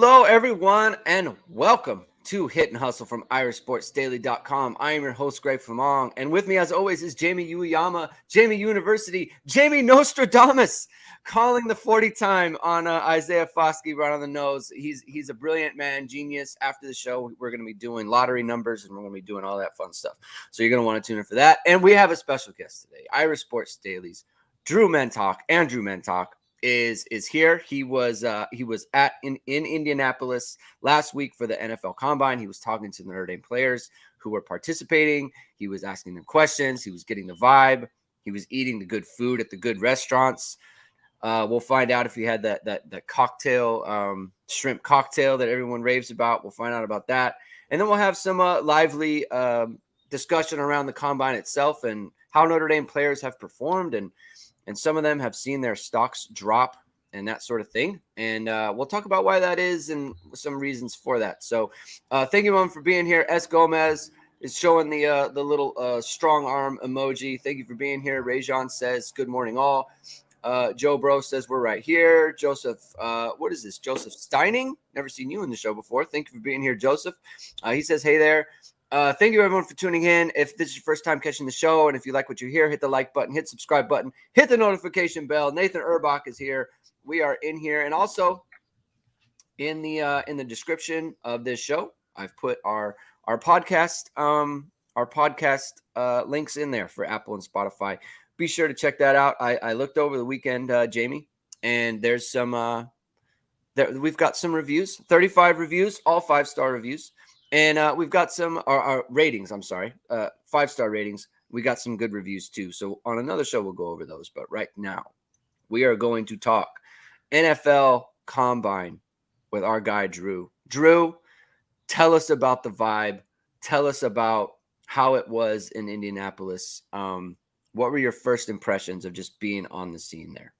Hello, everyone, and welcome to Hit and Hustle from IRSportsDaily.com. I am your host, Greg Flamong, and with me, as always, is Jamie Uyama, Jamie University, Jamie Nostradamus, calling the 40 time on Isaiah Foskey right on the nose. He's a brilliant man, genius. After the show, we're going to be doing lottery numbers, and we're going to be doing all that fun stuff. So you're going to want to tune in for that. And we have a special guest today, Irish Sports Daily's Mentock. Andrew Mentock is here. He was in Indianapolis last week for the NFL Combine. He was talking to the Notre Dame players who were participating. He was asking them questions. He was getting the vibe. He was eating the good food at the good restaurants. We'll find out if he had that cocktail, shrimp cocktail that everyone raves about. We'll find out about that, and then we'll have some lively discussion around the Combine itself and how Notre Dame players have performed, and some of them have seen their stocks drop and that sort of thing. And we'll talk about why that is and some reasons for that. So thank you, everyone, for being here. S. Gomez is showing the little strong arm emoji. Thank you for being here. Rajon says, good morning, all. Joe Bro says, we're right here. Joseph, what is this? Joseph Steining? Never seen you in the show before. Thank you for being here, Joseph. He says, hey there. Thank you, everyone, for tuning in. If this is your first time catching the show, and if you like what you hear, hit the like button, hit subscribe button, hit the notification bell. Nathan Urbach is here. We are in here, and also in the description of this show, I've put our podcast links in there for Apple and Spotify. Be sure to check that out. I looked over the weekend, Jamie, and there's some we've got some reviews, 35 reviews, all 5-star reviews. And we've got some our ratings. I'm sorry, 5-star ratings. We got some good reviews too. So on another show, we'll go over those. But right now, we are going to talk NFL Combine with our guy Drew. Drew, tell us about the vibe. Tell us about how it was in Indianapolis. What were your first impressions of just being on the scene there?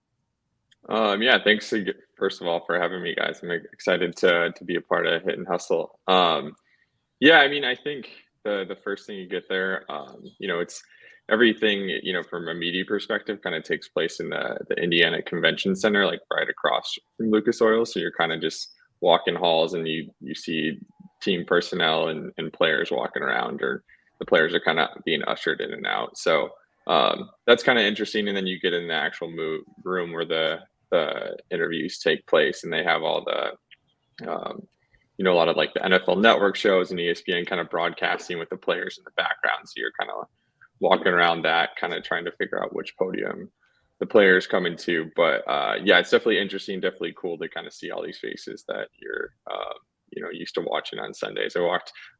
Yeah, thanks first of all for having me, guys. I'm excited to be a part of Hit and Hustle. Yeah, I mean, I think the first thing you get there, it's everything, from a media perspective kind of takes place in the Indiana Convention Center, like right across from Lucas Oil. So you're kind of just walking halls and you see team personnel and players walking around, or the players are kind of being ushered in and out. So that's kind of interesting. And then you get in the actual room where the interviews take place, and they have all the a lot of like the NFL Network shows and ESPN kind of broadcasting with the players in the background. So you're kind of walking around that, kind of trying to figure out which podium the players come into. But yeah, it's definitely interesting, definitely cool to kind of see all these faces that you're, used to watching on Sundays. I'm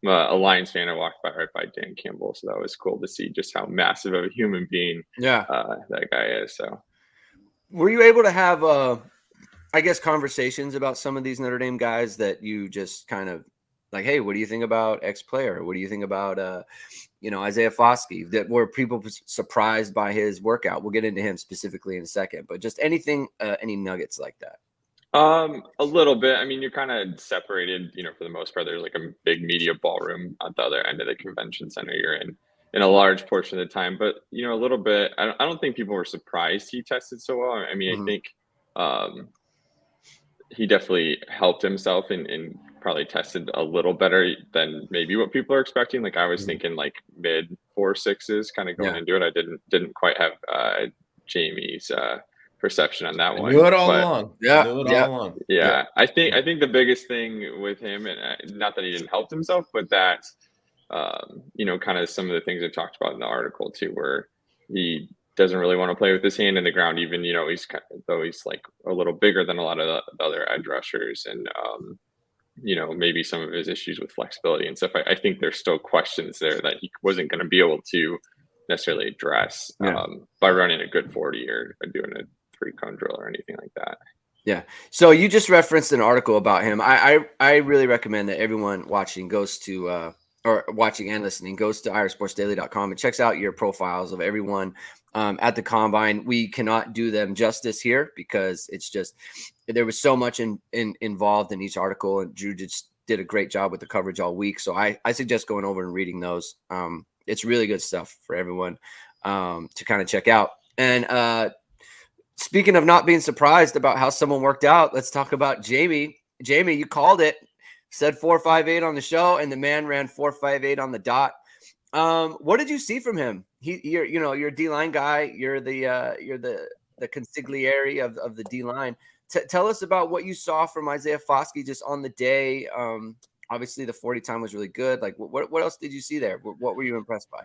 a Lions fan. I walked right by Dan Campbell. So that was cool to see just how massive of a human being that guy is. So were you able to have conversations about some of these Notre Dame guys that you just kind of like, hey, what do you think about X player? What do you think about, Isaiah Foskey? That were people surprised by his workout? We'll get into him specifically in a second, but just anything, any nuggets like that? A little bit. I mean, you're kind of separated, for the most part. There's like a big media ballroom at the other end of the convention center you're in a large portion of the time. But, a little bit, I don't think people were surprised he tested so well. I mean, I think he definitely helped himself and probably tested a little better than maybe what people are expecting. Like I was thinking like mid 4.6s kind of going into it. I didn't quite have Jamie's perception on that one. Knew it all along. Yeah. I think the biggest thing with him, and not that he didn't help himself, but that kind of some of the things I talked about in the article too, where he doesn't really want to play with his hand in the ground, even, he's like a little bigger than a lot of the other edge rushers, and maybe some of his issues with flexibility and stuff. I think there's still questions there that he wasn't going to be able to necessarily address by running a good 40 or doing a 3-cone drill or anything like that. Yeah. So you just referenced an article about him. I really recommend that everyone watching goes to or watching and listening goes to IRSportsDaily.com and checks out your profiles of everyone at the Combine. We cannot do them justice here because it's just there was so much involved in each article, and Drew just did a great job with the coverage all week. So I suggest going over and reading those. It's really good stuff for everyone to kind of check out. And speaking of not being surprised about how someone worked out, let's talk about Jamie Jamie, you called it. Said 4.58 on the show, and the man ran 4.58 on the dot. What did you see from him? You're a D-line guy. You're the consigliere of the D-line. Tell us about what you saw from Isaiah Foskey just on the day. Obviously the 40 time was really good. Like what else did you see there? What were you impressed by?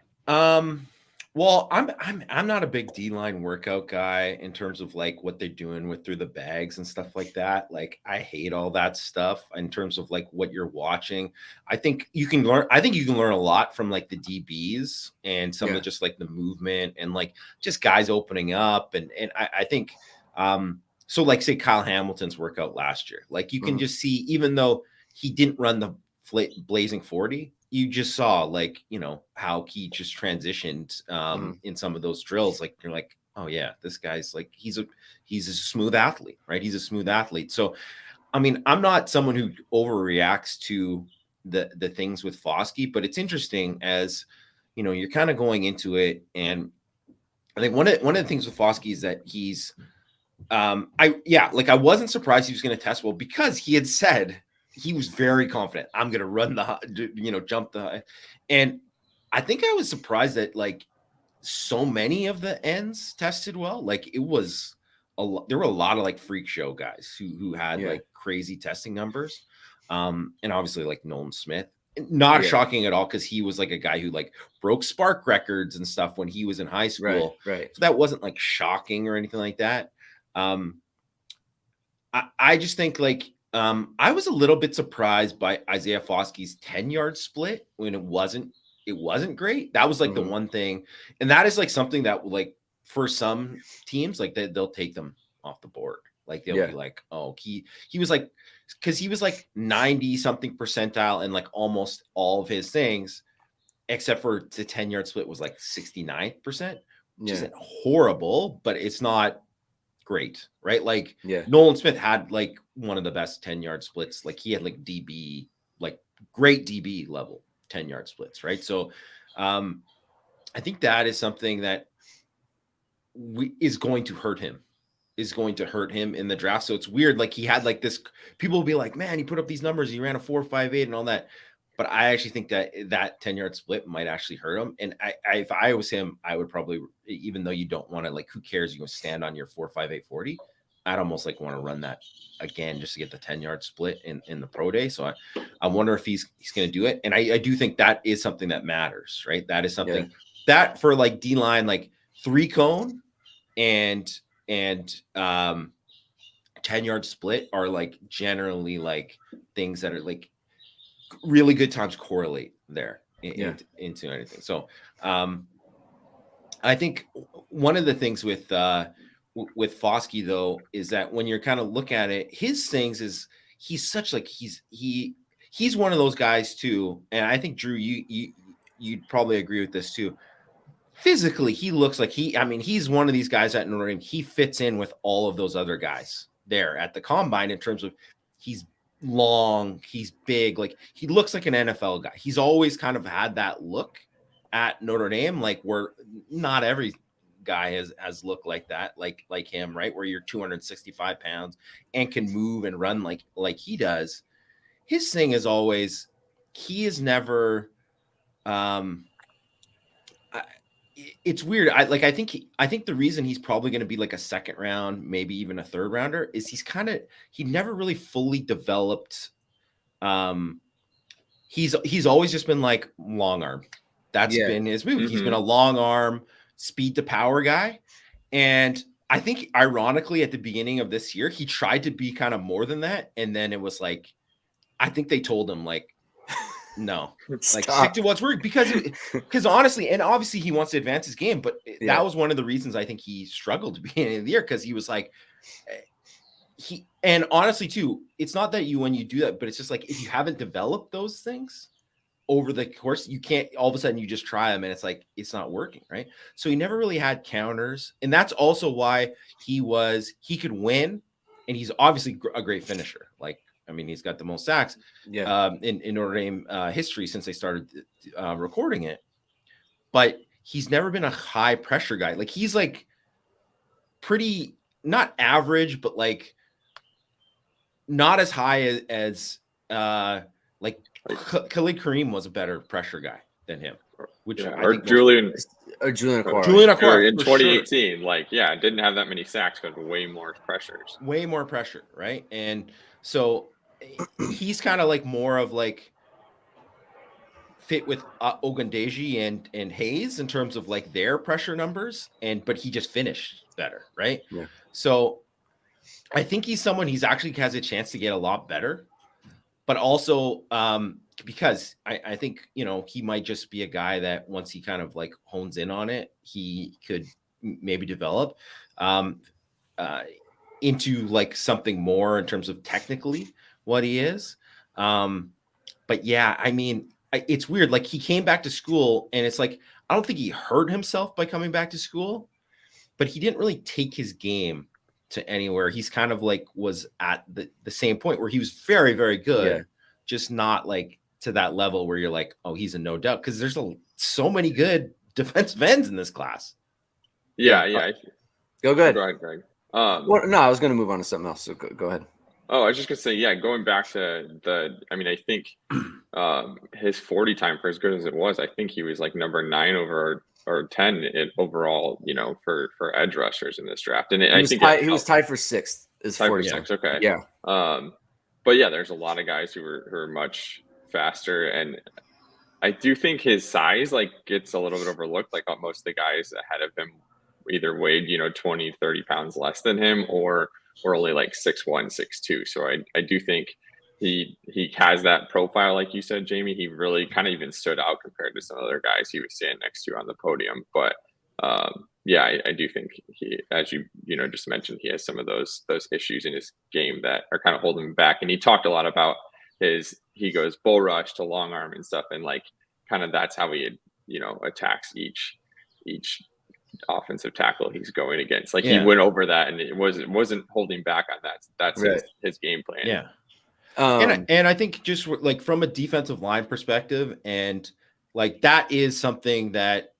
Well, I'm not a big D-line workout guy in terms of like what they're doing with through the bags and stuff like that. Like I hate all that stuff in terms of like what you're watching. I think you can learn a lot from like the DBs and some of just like the movement and like just guys opening up and I think so like say Kyle Hamilton's workout last year. Like you can just see, even though he didn't run the blazing 40, you just saw like, how he just transitioned in some of those drills. Like you're like, oh yeah, this guy's like, he's a smooth athlete, right? He's a smooth athlete. So, I mean, I'm not someone who overreacts to the things with Foskey, but it's interesting as, you're kind of going into it. And I think one of the things with Foskey is that he's, I wasn't surprised he was going to test well because he had said, he was very confident. I'm going to run jump the, and I think I was surprised that like so many of the ends tested well. Like it was there were a lot of like freak show guys who had like crazy testing numbers. And obviously like Nolan Smith, not shocking at all. Cause he was like a guy who like broke spark records and stuff when he was in high school. Right. So that wasn't like shocking or anything like that. I just think like, I was a little bit surprised by Isaiah Foskey's 10-yard split when it wasn't great. That was like the one thing. And that is like something that like for some teams, like they'll take them off the board. Like they'll be like, oh, he was like, cause he was like 90 something percentile and like almost all of his things, except for the 10-yard split was like 69%, which isn't horrible, but it's not great, right? Like Nolan Smith had like one of the best 10-yard splits. Like he had like DB, like great DB level 10-yard splits, right? So I think that is something that is going to hurt him in the draft. So it's weird. Like he had like this, people will be like, man, he put up these numbers, he ran a 4.58 and all that. But I actually think that 10-yard split might actually hurt him. And if I was him, I would probably, even though you don't want to, like, who cares? You can stand on your 4.58 40. I'd almost like want to run that again just to get the 10-yard split in the pro day. So I wonder if he's going to do it. And I do think that is something that matters, right? That is something that for like D-line, like 3-cone and 10-yard split are like generally like things that are like really good times correlate there into anything. So I think one of the things with Foskey though is that when you're kind of look at it, his things is he's such like he's one of those guys too, and I think Drew you'd probably agree with this too. Physically, he looks like he's one of these guys at Notre Dame. He fits in with all of those other guys there at the combine in terms of he's long, he's big, like he looks like an NFL guy. He's always kind of had that look at Notre Dame, like where not every guy has looked like that, like him, right? Where you're 265 pounds and can move and run like he does. His thing is always he is never it's weird. I think the reason he's probably going to be like a second round, maybe even a third rounder, is he never really fully developed. He's always just been like long arm. That's been his move. He's been a long arm, speed to power guy. And I think ironically at the beginning of this year, he tried to be kind of more than that. And then it was like, I think they told him like, no, like stick to what's working because honestly, and obviously he wants to advance his game, but that was one of the reasons I think he struggled to be in the year because he was like and honestly too, it's not that when you do that, but it's just like if you haven't developed those things over the course, you can't all of a sudden you just try them and it's like it's not working, right? So he never really had counters, and that's also why he could win, and he's obviously a great finisher. Like I mean, he's got the most sacks in Notre Dame history since they started recording it. But he's never been a high pressure guy. Like he's like pretty not average, but like not as high as like Khalid Kareem was a better pressure guy than him, which I or think Julian Akbar. Julian Akbar in for 2018, sure. didn't have that many sacks, but way more pressures. Way more pressure, right? And so he's kind of like more of like fit with Ogundeji and Hayes in terms of like their pressure numbers, but he just finished better, right? Yeah. So I think he's someone he's actually has a chance to get a lot better, but also because I think, he might just be a guy that once he kind of like hones in on it, he could maybe develop into like something more in terms of technically what he is. But yeah, I mean, it's weird. Like he came back to school and it's like, I don't think he hurt himself by coming back to school, but he didn't really take his game to anywhere. He's kind of like was at the same point where he was very, very good, just not like to that level where you're like, oh, he's a no doubt. Cause there's so many good defensive ends in this class. Yeah. Go ahead. Go ahead, Greg. No, I was going to move on to something else. So go ahead. Oh, I was just gonna say, going back to I think his 40 time, for as good as it was, I think he was like number 9 or 10 in overall, for edge rushers in this draft. And he was tied for 6th. Is 46. Okay. Yeah. But yeah, there's a lot of guys who are much faster, and I do think his size gets a little bit overlooked. Like most of the guys ahead of him either weighed 20, 30 pounds less than him, or only like 6'1", 6'2". So I do think he has that profile, like you said, Jamie. He really kind of even stood out compared to some other guys he was standing next to on the podium. But I do think he, as you just mentioned, he has some of those issues in his game that are kind of holding him back. And he talked a lot about he goes bull rush to long arm and stuff, and kind of that's how he attacks each offensive tackle he's going against. He went over that, and it wasn't holding back on that. That's right. his game plan. Yeah. And I think just like from a defensive line perspective, and like that is something that,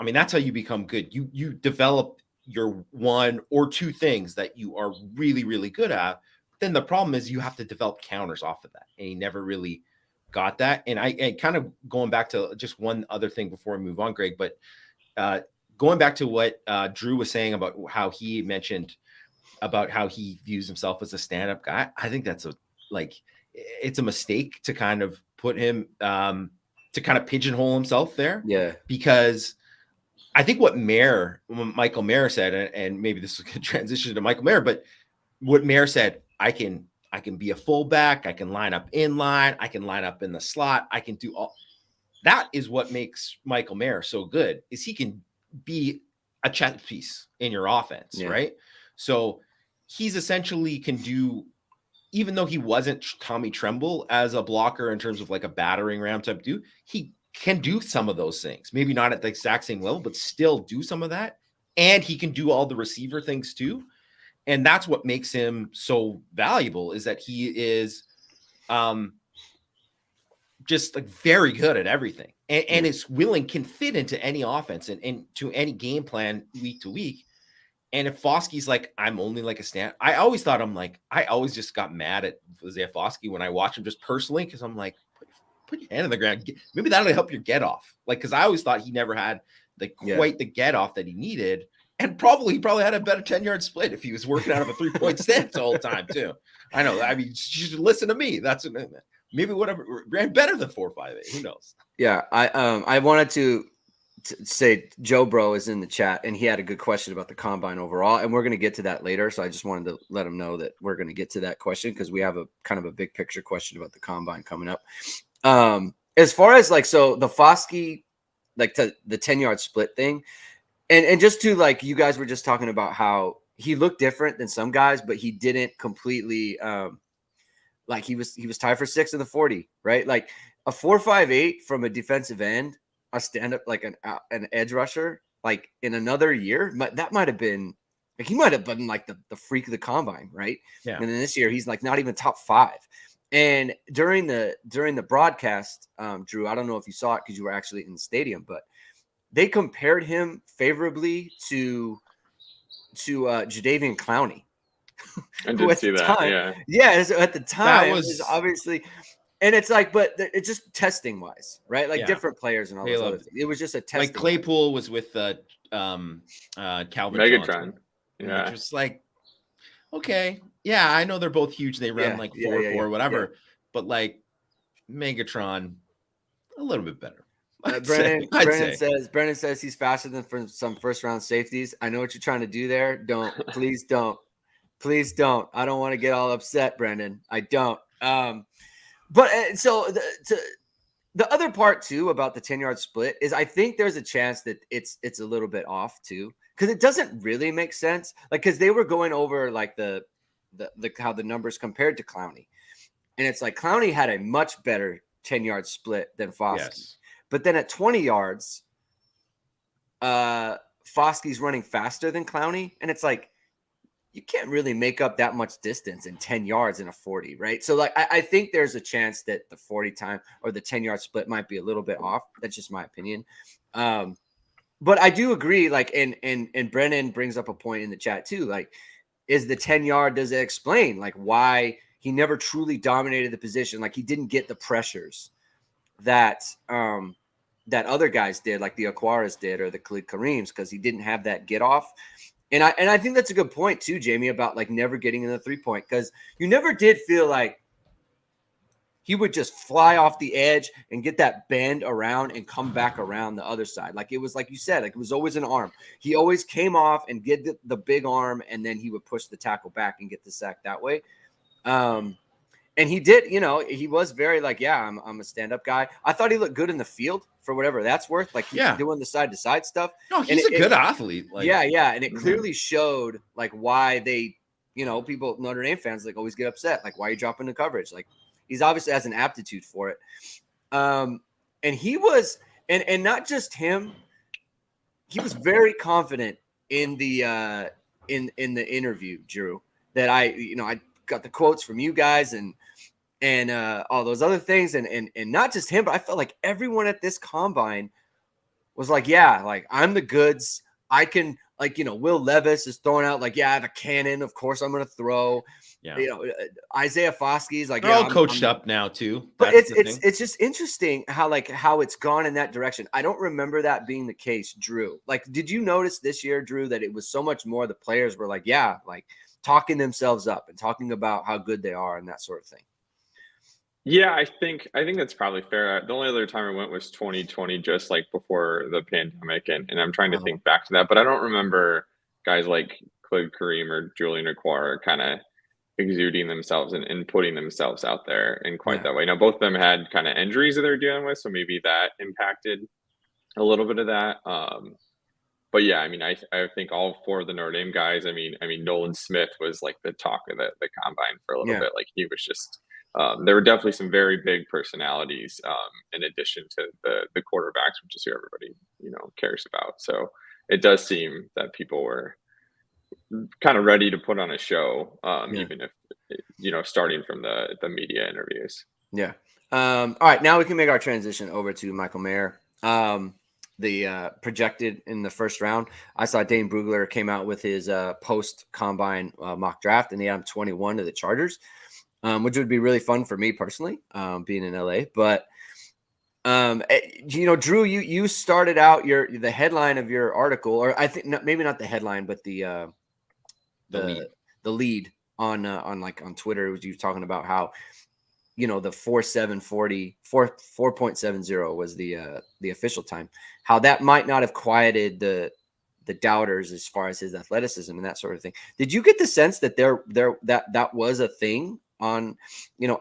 I mean, that's how you become good. You develop your 1 or 2 things that you are really, really good at. Then the problem is you have to develop counters off of that. And he never really got that. And kind of going back to just one other thing before we move on, Greg, but going back to what Drew was saying about how he mentioned about how he views himself as a stand-up guy, I think that's it's a mistake to kind of put him to kind of pigeonhole himself there. Yeah. Because I think what Michael Mayer said, and maybe this is a good transition to Michael Mayer, but what Mayer said, I can be a fullback, I can line up in line, I can line up in the slot, I can do all. That is what makes Michael Mayer so good, is he can be a chess piece in your offense, right? So he's essentially can do, even though he wasn't Tommy Tremble as a blocker in terms of like a battering ram type dude, he can do some of those things. Maybe not at the exact same level, but still do some of that. And he can do all the receiver things too. And that's what makes him so valuable, is that he is just like very good at everything, and is can fit into any offense and to any game plan week to week. And if Foskey's like, I'm only like a stand, I always just got mad at Foskey when I watch him just personally, because I'm like, put your hand on the ground. Maybe that'll help your get off. Because I always thought he never had quite the get off that he needed. And he probably had a better 10-yard split if he was working out of a 3-point stance the whole time too. I know. I mean, you should listen to me. That's maybe whatever ran better than 4.58. Who knows? Yeah, I wanted to say Joe Bro is in the chat, and he had a good question about the combine overall, and we're going to get to that later. So I just wanted to let him know that we're going to get to that question, because we have a kind of a big picture question about the combine coming up. As far as so the Foskey, the 10-yard split thing, and just to you guys were just talking about how he looked different than some guys, but he didn't completely he was tied for 6th in the 40, right? Like a 4.58 from a defensive end, a stand-up an edge rusher, in another year, that might have been he might have been the freak of the combine, right? Yeah. And then this year he's not even top 5. And during the broadcast, Drew, I don't know if you saw it because you were actually in the stadium, but they compared him favorably to Jadeveon Clowney. I who did at see the that. time, Yeah. so at the time was was obviously, and it's like, but it's just testing wise, right? Like different players and all those other things. It was just a testing. Like Claypool was with Calvin Megatron. Johnson, which was like, okay, yeah, I know they're both huge. They run like 4.4, whatever, but like Megatron, a little bit better. Brennan says he's faster than for some first round safeties. I know what you're trying to do there. Please don't. I don't want to get all upset, Brendan. I don't. But so the other part too about the 10-yard split is I think there's a chance that it's a little bit off too, because it doesn't really make sense. Like, because they were going over like the how the numbers compared to Clowney, and it's like Clowney had a much better 10-yard split than Foskey. Yes. But then at 20 yards, Foskey's running faster than Clowney, and it's like you can't really make up that much distance in 10 yards in a 40, right? So like I think there's a chance that the 40 time or the 10-yard split might be a little bit off. That's just my opinion. But I do agree, like, and Brennan brings up a point in the chat too. Like, is the 10-yard, does it explain like why he never truly dominated the position? Like, he didn't get the pressures that that other guys did, like the Aquaras did or the Khalid Kareems, because he didn't have that get off. And I think that's a good point too, Jamie, about like never getting in the 3-point, because you never did feel like he would just fly off the edge and get that bend around and come back around the other side. Like, it was like you said, like it was always an arm. He always came off and get the big arm, and then he would push the tackle back and get the sack that way. And he did, he was very like, yeah, I'm a stand-up guy. I thought he looked good in the field for whatever that's worth. Like, he's doing the side-to-side stuff. No, he's a good athlete. Like, yeah. And it clearly showed like why they, people, Notre Dame fans, like always get upset. Like, why are you dropping the coverage? Like, he's obviously has an aptitude for it. And he was, and not just him, he was very confident in the in the interview, Drew, that I got the quotes from you guys and all those other things, and not just him, but I felt like everyone at this combine was like, yeah, like I'm the goods. I can, like, Will Levis is throwing out like, yeah, I have a cannon. Of course I'm going to throw. Yeah. Isaiah Foskey's like, they're all coached up now too. But it's just interesting how it's gone in that direction. I don't remember that being the case, Drew. Like, did you notice this year, Drew, that it was so much more the players were like, yeah, like talking themselves up and talking about how good they are and that sort of thing? Yeah, I think that's probably fair. The only other time I went was 2020, just like before the pandemic, and I'm trying to think back to that, but I don't remember guys like Khalid Kareem or Julian Aquara kind of exuding themselves and putting themselves out there in quite that way. Now, both of them had kind of injuries that they're dealing with, so maybe that impacted a little bit of that. But yeah, I mean, I think all four of the Notre Dame guys. I mean, Nolan Smith was like the talk of the combine for a little bit. Like, he was just. There were definitely some very big personalities in addition to the quarterbacks, which is who everybody cares about. So it does seem that people were kind of ready to put on a show, even if starting from the media interviews. Yeah. All right, now we can make our transition over to Michael Mayer. The projected in the first round, I saw Dane Brugler came out with his post combine mock draft, and he had him 21 to the Chargers. Which would be really fun for me personally, being in LA. But Drew, you started out the headline of your article, or I think maybe not the headline, but the lead on Twitter. Was you talking about how the 4.70 was the official time, how that might not have quieted the doubters as far as his athleticism and that sort of thing. Did you get the sense that that was a thing on,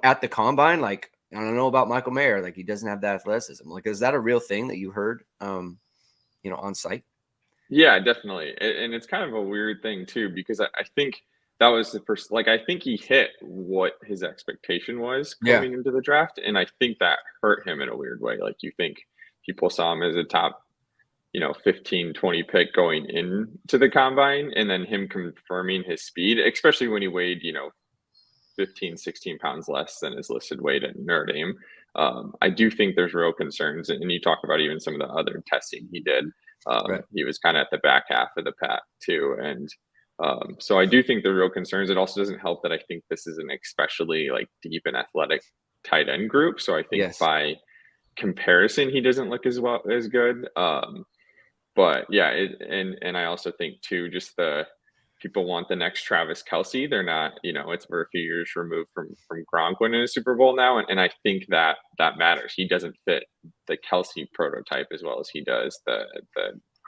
at the combine? Like, I don't know about Michael Mayer, like he doesn't have that athleticism. Like, is that a real thing that you heard, on site? Yeah, definitely. And it's kind of a weird thing too, because I think that was the first, like, I think he hit what his expectation was coming into the draft. And I think that hurt him in a weird way. Like, you think people saw him as a top, 15, 20 pick going into the combine, and then him confirming his speed, especially when he weighed, 15, 16 pounds less than his listed weight at Notre Dame. I do think there's real concerns. And you talk about even some of the other testing he did. He was kind of at the back half of the pack too. And So I do think the real concerns. It also doesn't help that I think this is an especially like deep and athletic tight end group. So I think Yes. by comparison, he doesn't look as good. But yeah, and I also think too, just the people want the next Travis Kelce. They're not, it's we're a few years removed from Gronk winning a Super Bowl now, and I think that matters. He doesn't fit the Kelce prototype as well as he does the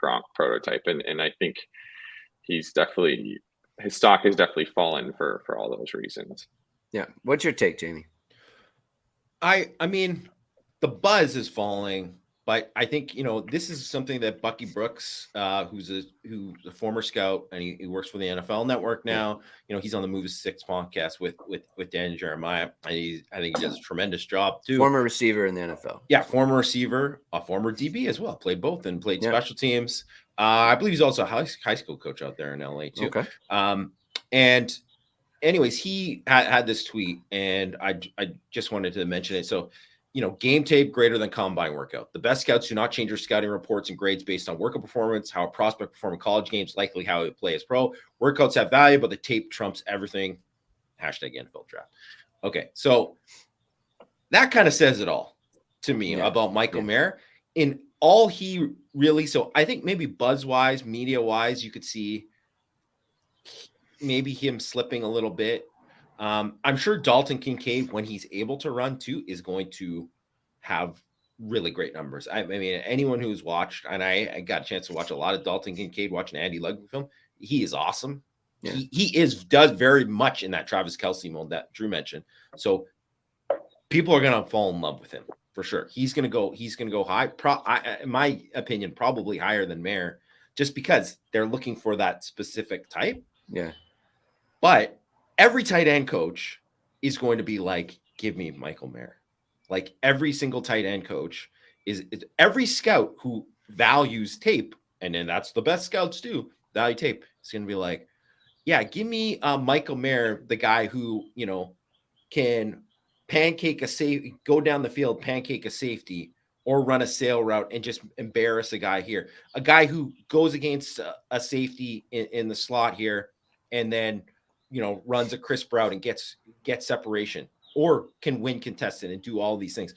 Gronk prototype, and I think his stock has definitely fallen for all those reasons. Yeah. What's your take, Jamie? I mean, the buzz is falling, but I think, this is something that Bucky Brooks, who's a former scout, and he works for the NFL Network now. He's on the Move 6 podcast with Dan and Jeremiah. And I think he does a tremendous job too. Former receiver in the NFL. Yeah, former receiver, a former DB as well. Played both and played special teams. I believe he's also a high school coach out there in LA too. Okay. And anyways, he had this tweet, and I just wanted to mention it. So, game tape greater than combine workout. The best scouts do not change their scouting reports and grades based on workout performance, how a prospect perform in college games, likely how he play as pro. Workouts have value, but the tape trumps everything. #NFL draft. Okay, so that kind of says it all to me about Michael Mayer. In all he really, so I think maybe buzz-wise, media-wise, you could see maybe him slipping a little bit. I'm sure Dalton Kincaid, when he's able to run too, is going to have really great numbers. I mean, anyone who's watched, and I got a chance to watch a lot of Dalton Kincaid, watching Andy Ludwig film, he is awesome. Yeah. He does very much in that Travis Kelce mode that Drew mentioned. So people are going to fall in love with him for sure. He's going to go high. In my opinion, probably higher than Mayer, just because they're looking for that specific type. Yeah. But every tight end coach is going to be like, give me Michael Mayer. Like every single tight end coach is every scout who values tape, and then that's the best scouts do, value tape. It's going to be like, yeah, give me Michael Mayer, the guy who, can pancake a safety, go down the field, pancake a safety, or run a sail route and just embarrass a guy here. A guy who goes against a safety in the slot here and then, runs a crisp route and gets separation, or can win contested and do all these things.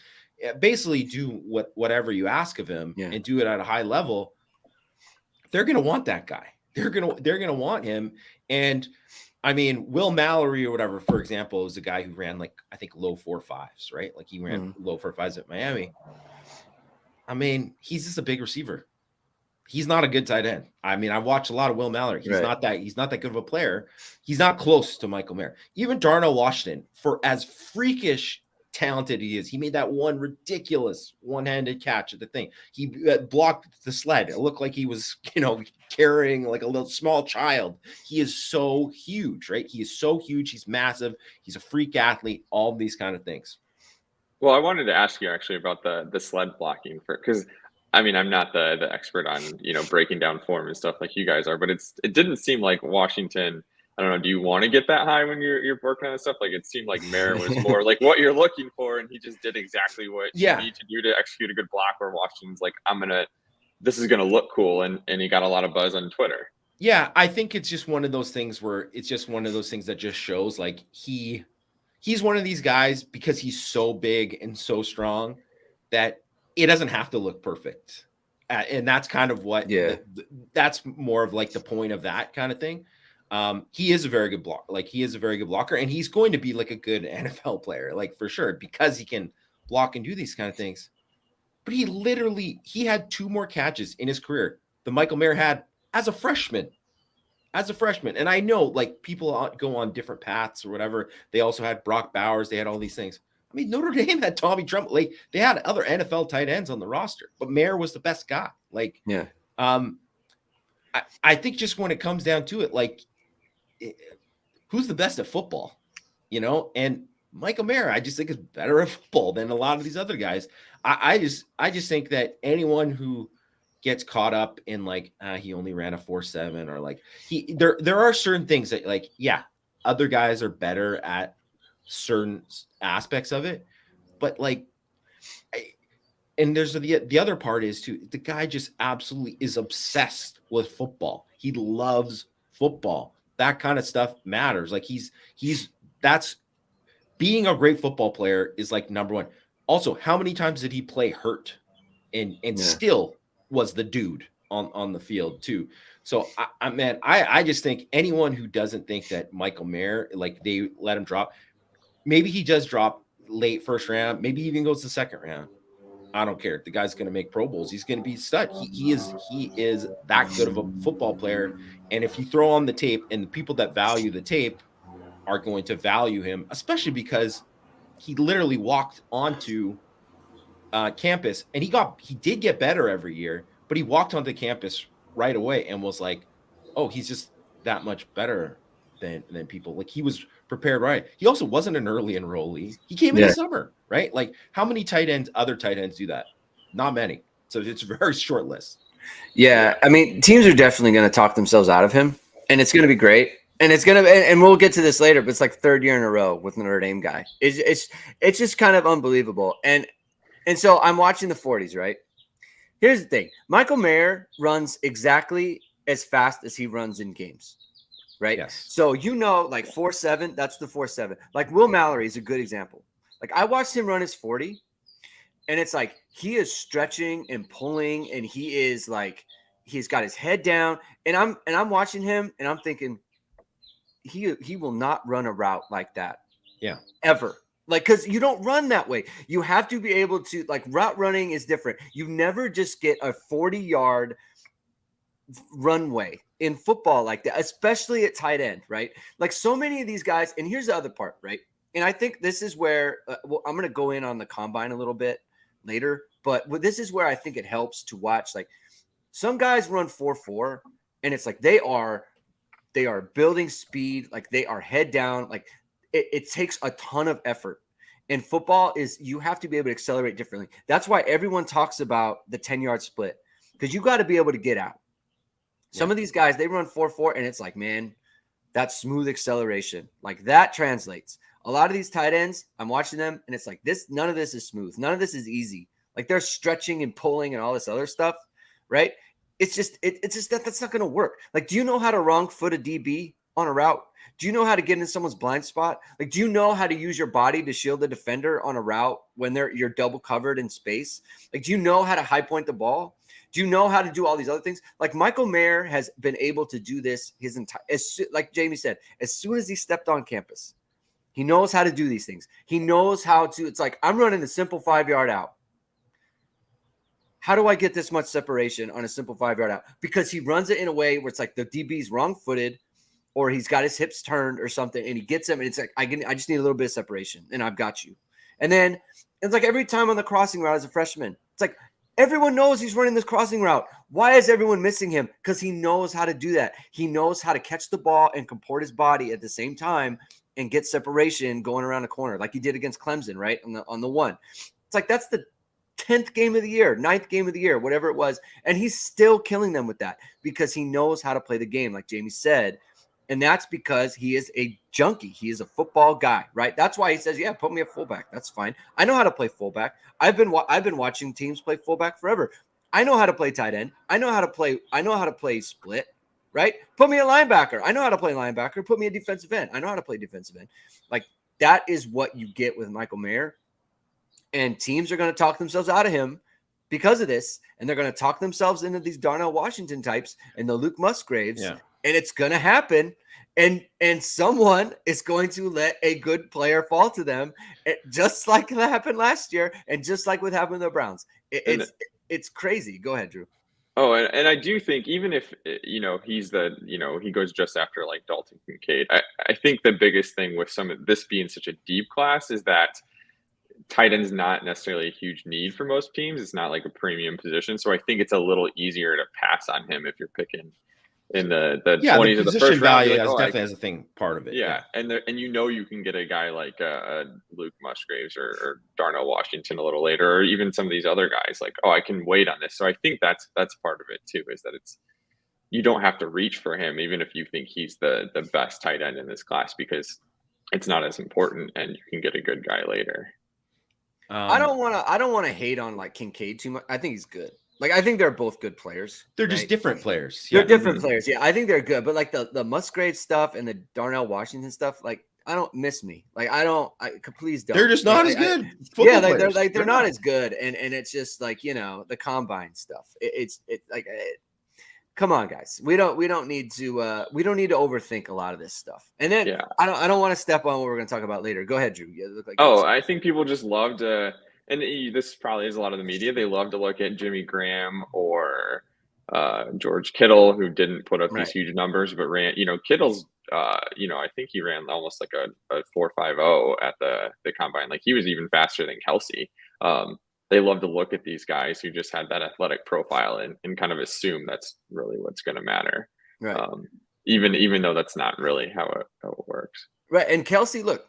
Basically do whatever you ask of him and do it at a high level. They're going to want that guy. They're going to want him. And I mean, Will Mallory or whatever, for example, is a guy who ran like, I think low 4.5s, right? Like he ran low 4.5s at Miami. I mean, he's just a big receiver. He's not a good tight end. I mean, I watched a lot of Will Mallory. He's not that good of a player. He's not close to Michael Mayer. Even Darnell Washington, for as freakish talented he is, he made that one ridiculous one-handed catch at the thing. He blocked the sled. It looked like he was, carrying like a little small child. He is so huge, right? He is so huge. He's massive. He's a freak athlete. All these kind of things. Well, I wanted to ask you actually about the sled blocking because I mean, I'm not the expert on, breaking down form and stuff like you guys are, but it didn't seem like Washington. I don't know. Do you want to get that high when you're working on this stuff? Like it seemed like Mayer was more like what you're looking for, and he just did exactly what you need to do to execute a good block. Where Washington's like, this is gonna look cool, and he got a lot of buzz on Twitter. Yeah, I think it's just one of those things that just shows like he's one of these guys because he's so big and so strong that it doesn't have to look perfect. And that's kind of what, that's more of like the point of that kind of thing. He is a very good blocker. Like he is a very good blocker, and he's going to be like a good NFL player, like for sure, because he can block and do these kind of things. But he had 2 more catches in his career than Michael Mayer had as a freshman. And I know like people go on different paths or whatever. They also had Brock Bowers. They had all these things. I mean, Notre Dame had Tommy Trump. Like they had other NFL tight ends on the roster, but Mayer was the best guy. Like, I think just when it comes down to it, like, who's the best at football? And Michael Mayer, I just think is better at football than a lot of these other guys. I just think that anyone who gets caught up in like he only ran a 4.7 or like there are certain things that like other guys are better at certain aspects of it, but like and there's the other part is too, the guy just absolutely is obsessed with football. He loves football. that kind of stuff matters. Like that's being a great football player is like number one. Also, how many times did he play hurt and still was the dude on the field too? So I just think anyone who doesn't think that Michael Mayer, like they let him drop, maybe he does drop late first round, maybe he even goes to second round. I don't care. The guy's going to make Pro Bowls. He's going to be stud. He is that good of a football player. And if you throw on the tape, and the people that value the tape are going to value him, especially because he literally walked onto campus, and he did get better every year, but he walked onto campus right away and was like, oh, he's just that much better than people. Like, he was prepared, right? He also wasn't an early enrollee. He came in the summer, right? Like, how many other tight ends do that? Not many. So it's a very short list. Yeah. I mean, teams are definitely going to talk themselves out of him, and it's going to be great. And it's going to, and we'll get to this later, but it's like third year in a row with Notre Dame guy. It's just kind of unbelievable. And so I'm watching the 40s, right? Here's the thing. Michael Mayer runs exactly as fast as he runs in games, right? Yes. So, like 4.7, that's the 4.7. Like Will Mallory is a good example. Like I watched him run his 40, and it's like he is stretching and pulling, and he is like, he's got his head down, and I'm watching him, and I'm thinking he will not run a route like that. Yeah. Ever. Like, because you don't run that way. You have to be able to, like, route running is different. You never just get a 40-yard runway in football like that, especially at tight end, right? Like, so many of these guys, and here's the other part, right? And I think this is where I'm going to go in on the combine a little bit later, but this is where I think it helps to watch. Like, some guys run 4.4, and it's like they are building speed, like they are head down, like it takes a ton of effort. And football is, you have to be able to accelerate differently. That's why everyone talks about the 10-yard split, because you got to be able to get out. Some of these guys, they run 4.4, and it's like, man, that's smooth acceleration. Like that translates. A lot of these tight ends, I'm watching them, and it's like this. None of this is smooth. None of this is easy. Like they're stretching and pulling and all this other stuff, right? It's just that's not going to work. Like, do you know how to wrong foot a DB on a route? Do you know how to get into someone's blind spot? Like, do you know how to use your body to shield the defender on a route when you're double covered in space? Like, do you know how to high point the ball? Do you know how to do all these other things? Like Michael Mayer has been able to do this his entire, like Jamie said, as soon as he stepped on campus, he knows how to do these things. He knows how to, it's like, I'm running a simple 5-yard out. How do I get this much separation on a simple 5-yard out? Because he runs it in a way where it's like the DB's wrong-footed, or he's got his hips turned or something, and he gets him, and it's like, I just need a little bit of separation, and I've got you. And then it's like every time on the crossing route as a freshman, it's like everyone knows he's running this crossing route. Why is everyone missing him? Because he knows how to do that. He knows how to catch the ball and comport his body at the same time and get separation going around the corner, like he did against Clemson, right, on the one. It's like that's the 10th game of the year, 9th game of the year, whatever it was. And he's still killing them with that because he knows how to play the game, like Jamie said. And that's because he is a junkie. He is a football guy, right? That's why he says, yeah, put me at fullback. That's fine. I know how to play fullback. I've been watching teams play fullback forever. I know how to play tight end. I know how to play split, right? Put me a linebacker. I know how to play linebacker. Put me a defensive end. I know how to play defensive end. Like, that is what you get with Michael Mayer. And teams are going to talk themselves out of him because of this. And they're going to talk themselves into these Darnell Washington types and the Luke Musgraves. Yeah. And it's going to happen. And someone is going to let a good player fall to them, just like that happened last year, and just like what happened to the Browns. It's crazy. Go ahead, Drew. Oh, and I do think even if, he's he goes just after like Dalton Kincaid, I think the biggest thing with some of this being such a deep class is that tight end's not necessarily a huge need for most teams. It's not like a premium position. So I think it's a little easier to pass on him if you're picking in the 20s of the first round. Like, definitely has a thing part of it. Yeah. And you can get a guy like Luke Musgraves or Darnell Washington a little later, or even some of these other guys like, I can wait on this. So I think that's part of it too, is that you don't have to reach for him, even if you think he's the best tight end in this class, because it's not as important and you can get a good guy later. I don't want to hate on like Kincaid too much. I think he's good. Like, I think they're both good players. They're right? just different players. They're Yeah. different players. Yeah, I think they're good. But like the Musgrave stuff and the Darnell Washington stuff, like I don't miss me. Like please don't. They're just not as good Yeah, football players. they're not as good. And it's just like, the combine stuff. Come on, guys. We don't need to overthink a lot of this stuff. And then I don't want to step on what we're going to talk about later. Go ahead, Drew. You look like I think people just love to, and this probably is a lot of the media. They love to look at Jimmy Graham or George Kittle, who didn't put up these huge numbers, but ran. Kittle's, I think he ran almost like a 4.50 at the combine. Like he was even faster than Kelsey. They love to look at these guys who just had that athletic profile and kind of assume that's really what's going to matter. Right. Even though that's not really how it works. Right. And Kelsey, look,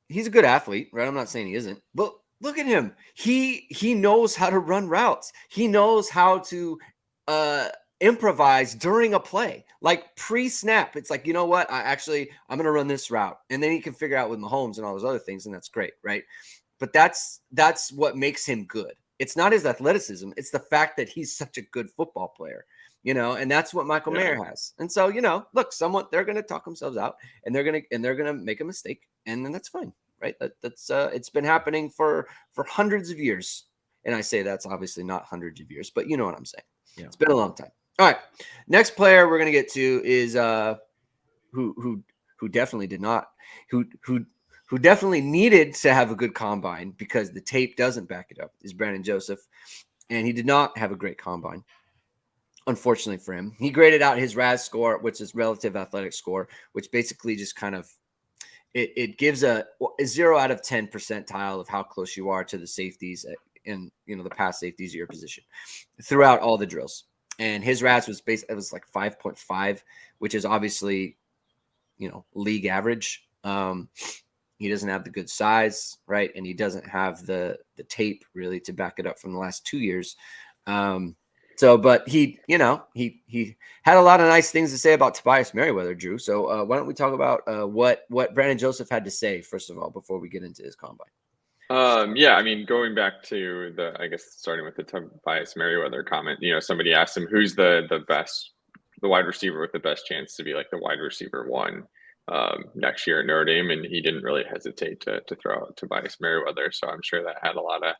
he's a good athlete, right? I'm not saying he isn't, but look at him. He knows how to run routes. He knows how to improvise during a play, like pre-snap. It's like, you know what? I'm going to run this route. And then he can figure out with Mahomes and all those other things. And that's great. Right. But that's what makes him good. It's not his athleticism. It's the fact that he's such a good football player, and that's what Michael Mayer has. And so, look, they're going to talk themselves out and they're going to make a mistake, and then that's fine. Right. That's it's been happening for hundreds of years. And I say that's obviously not hundreds of years, but you know what I'm saying. Yeah. It's been a long time. All right. Next player we're going to get to is who definitely did not, who definitely needed to have a good combine because the tape doesn't back it up, is Brandon Joseph. And he did not have a great combine, unfortunately for him. He graded out his RAS score, which is relative athletic score, which basically just kind of, it gives a 0 out of 10 percentile of how close you are to the safeties in, the pass safeties of your position throughout all the drills. And his RAS was it was like 5.5, which is obviously, league average. He doesn't have the good size, right? And he doesn't have the tape really to back it up from the last 2 years. But he had a lot of nice things to say about Tobias Merriweather, Drew. So why don't we talk about what Brandon Joseph had to say, first of all, before we get into his combine? Going back to starting with the Tobias Merriweather comment, somebody asked him who's the wide receiver with the best chance to be like the wide receiver one next year at Notre Dame, and he didn't really hesitate to throw out Tobias Merriweather. So I'm sure that had a lot of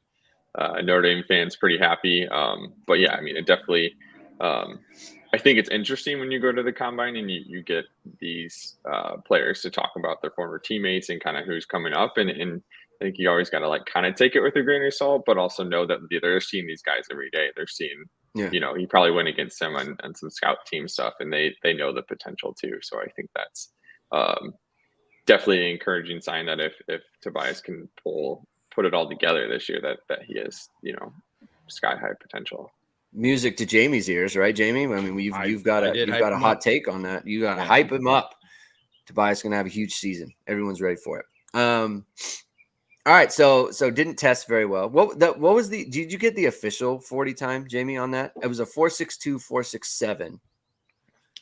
Notre Dame fans pretty happy. It definitely. I think it's interesting when you go to the combine and you get these players to talk about their former teammates and kind of who's coming up, and I think you always got to kind of take it with a grain of salt, but also know that they're seeing these guys every day. They're seeing, you probably went against them on some scout team stuff, and they know the potential too. So I think that's definitely an encouraging sign that if Tobias can put it all together this year, that he is, sky high potential. Music to Jamie's ears, right, Jamie? I mean, you've got a hot take on that. You got to hype him up. Tobias is going to have a huge season. Everyone's ready for it. All right, so didn't test very well. Did you get the official 40 time, Jamie, on that? It was a 4.62, 4.67.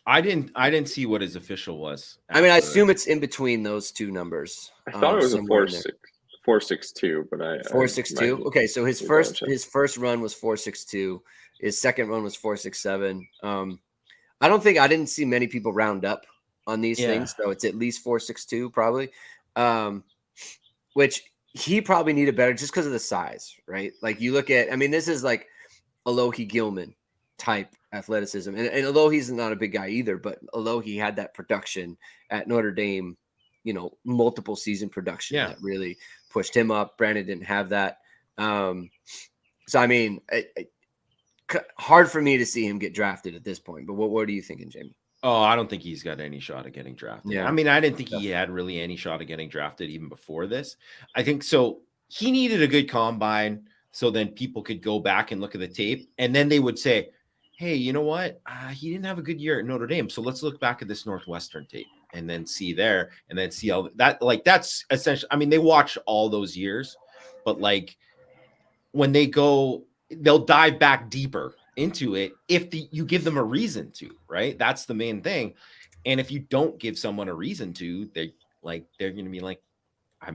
I didn't see what his official was. I mean, I assume it's in between those two numbers. I thought it was a 4.62, but 4.62. Okay, so his first run was 4.62. His second run was 4.67. I didn't see many people round up on these things, so it's at least 4.62 probably. Which he probably needed better just because of the size, right? Like you look at, this is like Alohi Gilman type athleticism. And although he's not a big guy either, but although he had that production at Notre Dame, multiple season production that really pushed him up. Brandon didn't have that. Hard for me to see him get drafted at this point. But what are you thinking, Jamie? Oh, I don't think he's got any shot at getting drafted. Yeah. I didn't think he had really any shot at getting drafted even before this. I think so. He needed a good combine so then people could go back and look at the tape. And then they would say, hey, you know what? He didn't have a good year at Notre Dame. So let's look back at this Northwestern tape and then see there and then see all that. Like, that's essentially, they watch all those years, but when they go, they'll dive back deeper into it if you give them a reason to, right? That's the main thing. And if you don't give someone a reason to, they're going to be like, we're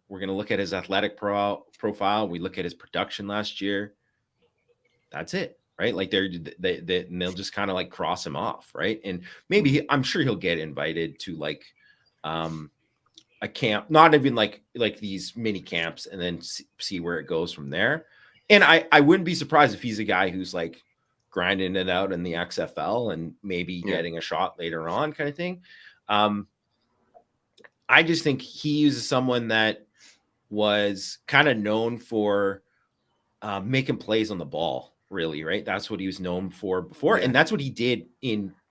going to look at his athletic profile. We look at his production last year. That's it. right? Like and they'll just kind of like cross him off, right? And maybe I'm sure he'll get invited to like a camp, not even like these mini camps, and then see where it goes from there. And I wouldn't be surprised if he's a guy who's like grinding it out in the XFL and maybe getting a shot later on, kind of thing. I just think he is someone that was kind of known for making plays on the ball, really, right? That's what he was known for before. And that's what he did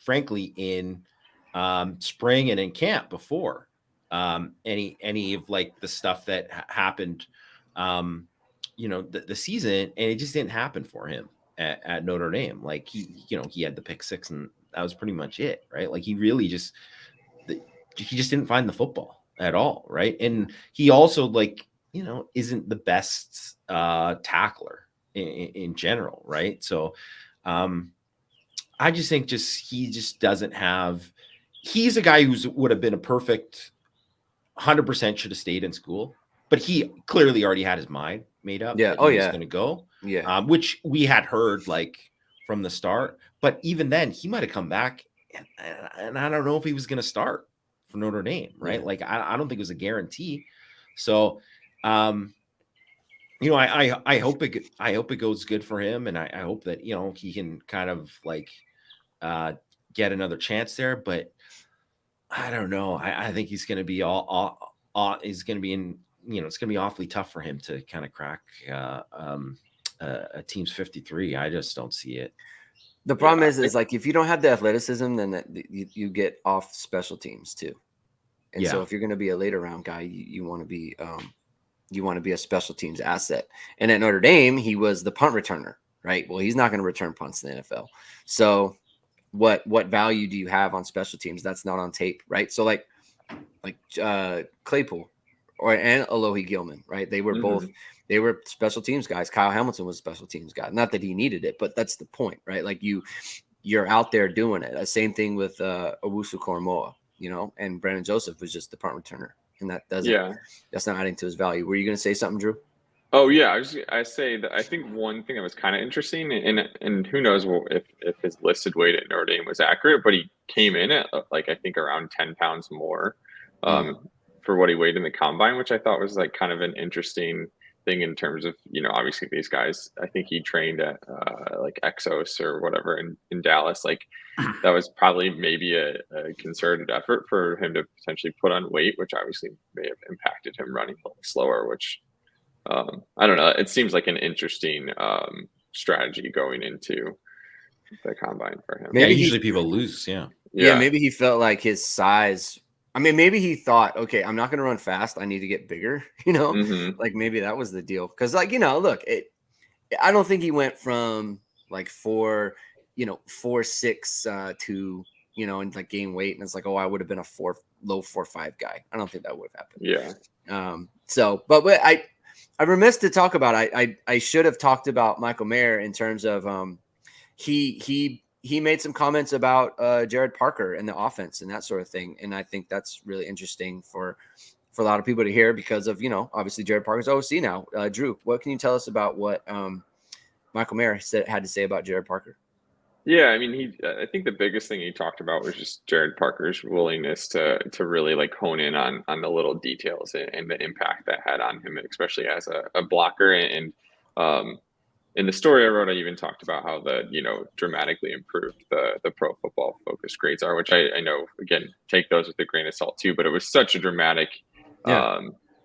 frankly, in spring and in camp before any of like the stuff that happened, the season, and it just didn't happen for him at Notre Dame. Like he had the pick six and that was pretty much it, right? Like he really just didn't find the football at all, right? And he also isn't the best tackler in general, right? So I just think he just doesn't have. He's a guy would have been a perfect 100% should have stayed in school, but he clearly already had his mind made up. Yeah. He was going to go. Yeah. Which we had heard like from the start, but even then he might have come back, and I don't know if he was going to start for Notre Dame, right? Like I don't think it was a guarantee. So, I hope it goes good for him, and I hope that he can kind of like get another chance there. But I don't know. I think he's going to be he's going to be in. It's going to be awfully tough for him to kind of crack a team's 53. I just don't see it. The problem is like if you don't have the athleticism, then you get off special teams too. And so if you're going to be a later round guy, you want to be a special teams asset. And at Notre Dame, he was the punt returner, right? Well, he's not going to return punts in the NFL. So what value do you have on special teams? That's not on tape, right? So like Claypool and Alohi Gilman, right? They were both. They were special teams guys. Kyle Hamilton was a special teams guy. Not that he needed it, but that's the point, right? Like you're out there doing it. Same thing with Owusu Koromoa, and Brandon Joseph was just the punt returner, and that's not adding to his value. Were you going to say something, Drew? Oh yeah, I say that I think one thing that was kind of interesting, and who knows if his listed weight at Notre Dame was accurate, but he came in at like I think around 10 pounds more for what he weighed in the combine, which I thought was like kind of an interesting thing in terms of obviously these guys. I think he trained at like Exos or whatever in Dallas. Like that was probably maybe a concerted effort for him to potentially put on weight, which obviously may have impacted him running a little slower, which I don't know. It seems like an interesting strategy going into the combine for him. Maybe usually people lose. Yeah. Maybe he felt like his size. I mean, maybe he thought, okay, I'm not going to run fast. I need to get bigger. Like maybe that was the deal. Because look, I don't think he went from like 4'6" to and like gain weight, and it's like, oh, I would have been a low 4'5" guy. I don't think that would have happened. Yeah. But I'm remiss to talk about. I should have talked about Michael Mayer in terms of he made some comments about Jared Parker and the offense and that sort of thing, and I think that's really interesting for a lot of people to hear because of obviously Jared Parker's OC now. Drew, what can you tell us about what Michael Mayer had to say about Jared Parker? Yeah, I mean, I think the biggest thing he talked about was just Jared Parker's willingness to really like hone in on the little details and the impact that had on him, especially as a blocker. And in the story I wrote, I even talked about how dramatically improved the Pro Football Focus grades are, which I know, again, take those with a grain of salt too, but it was such a dramatic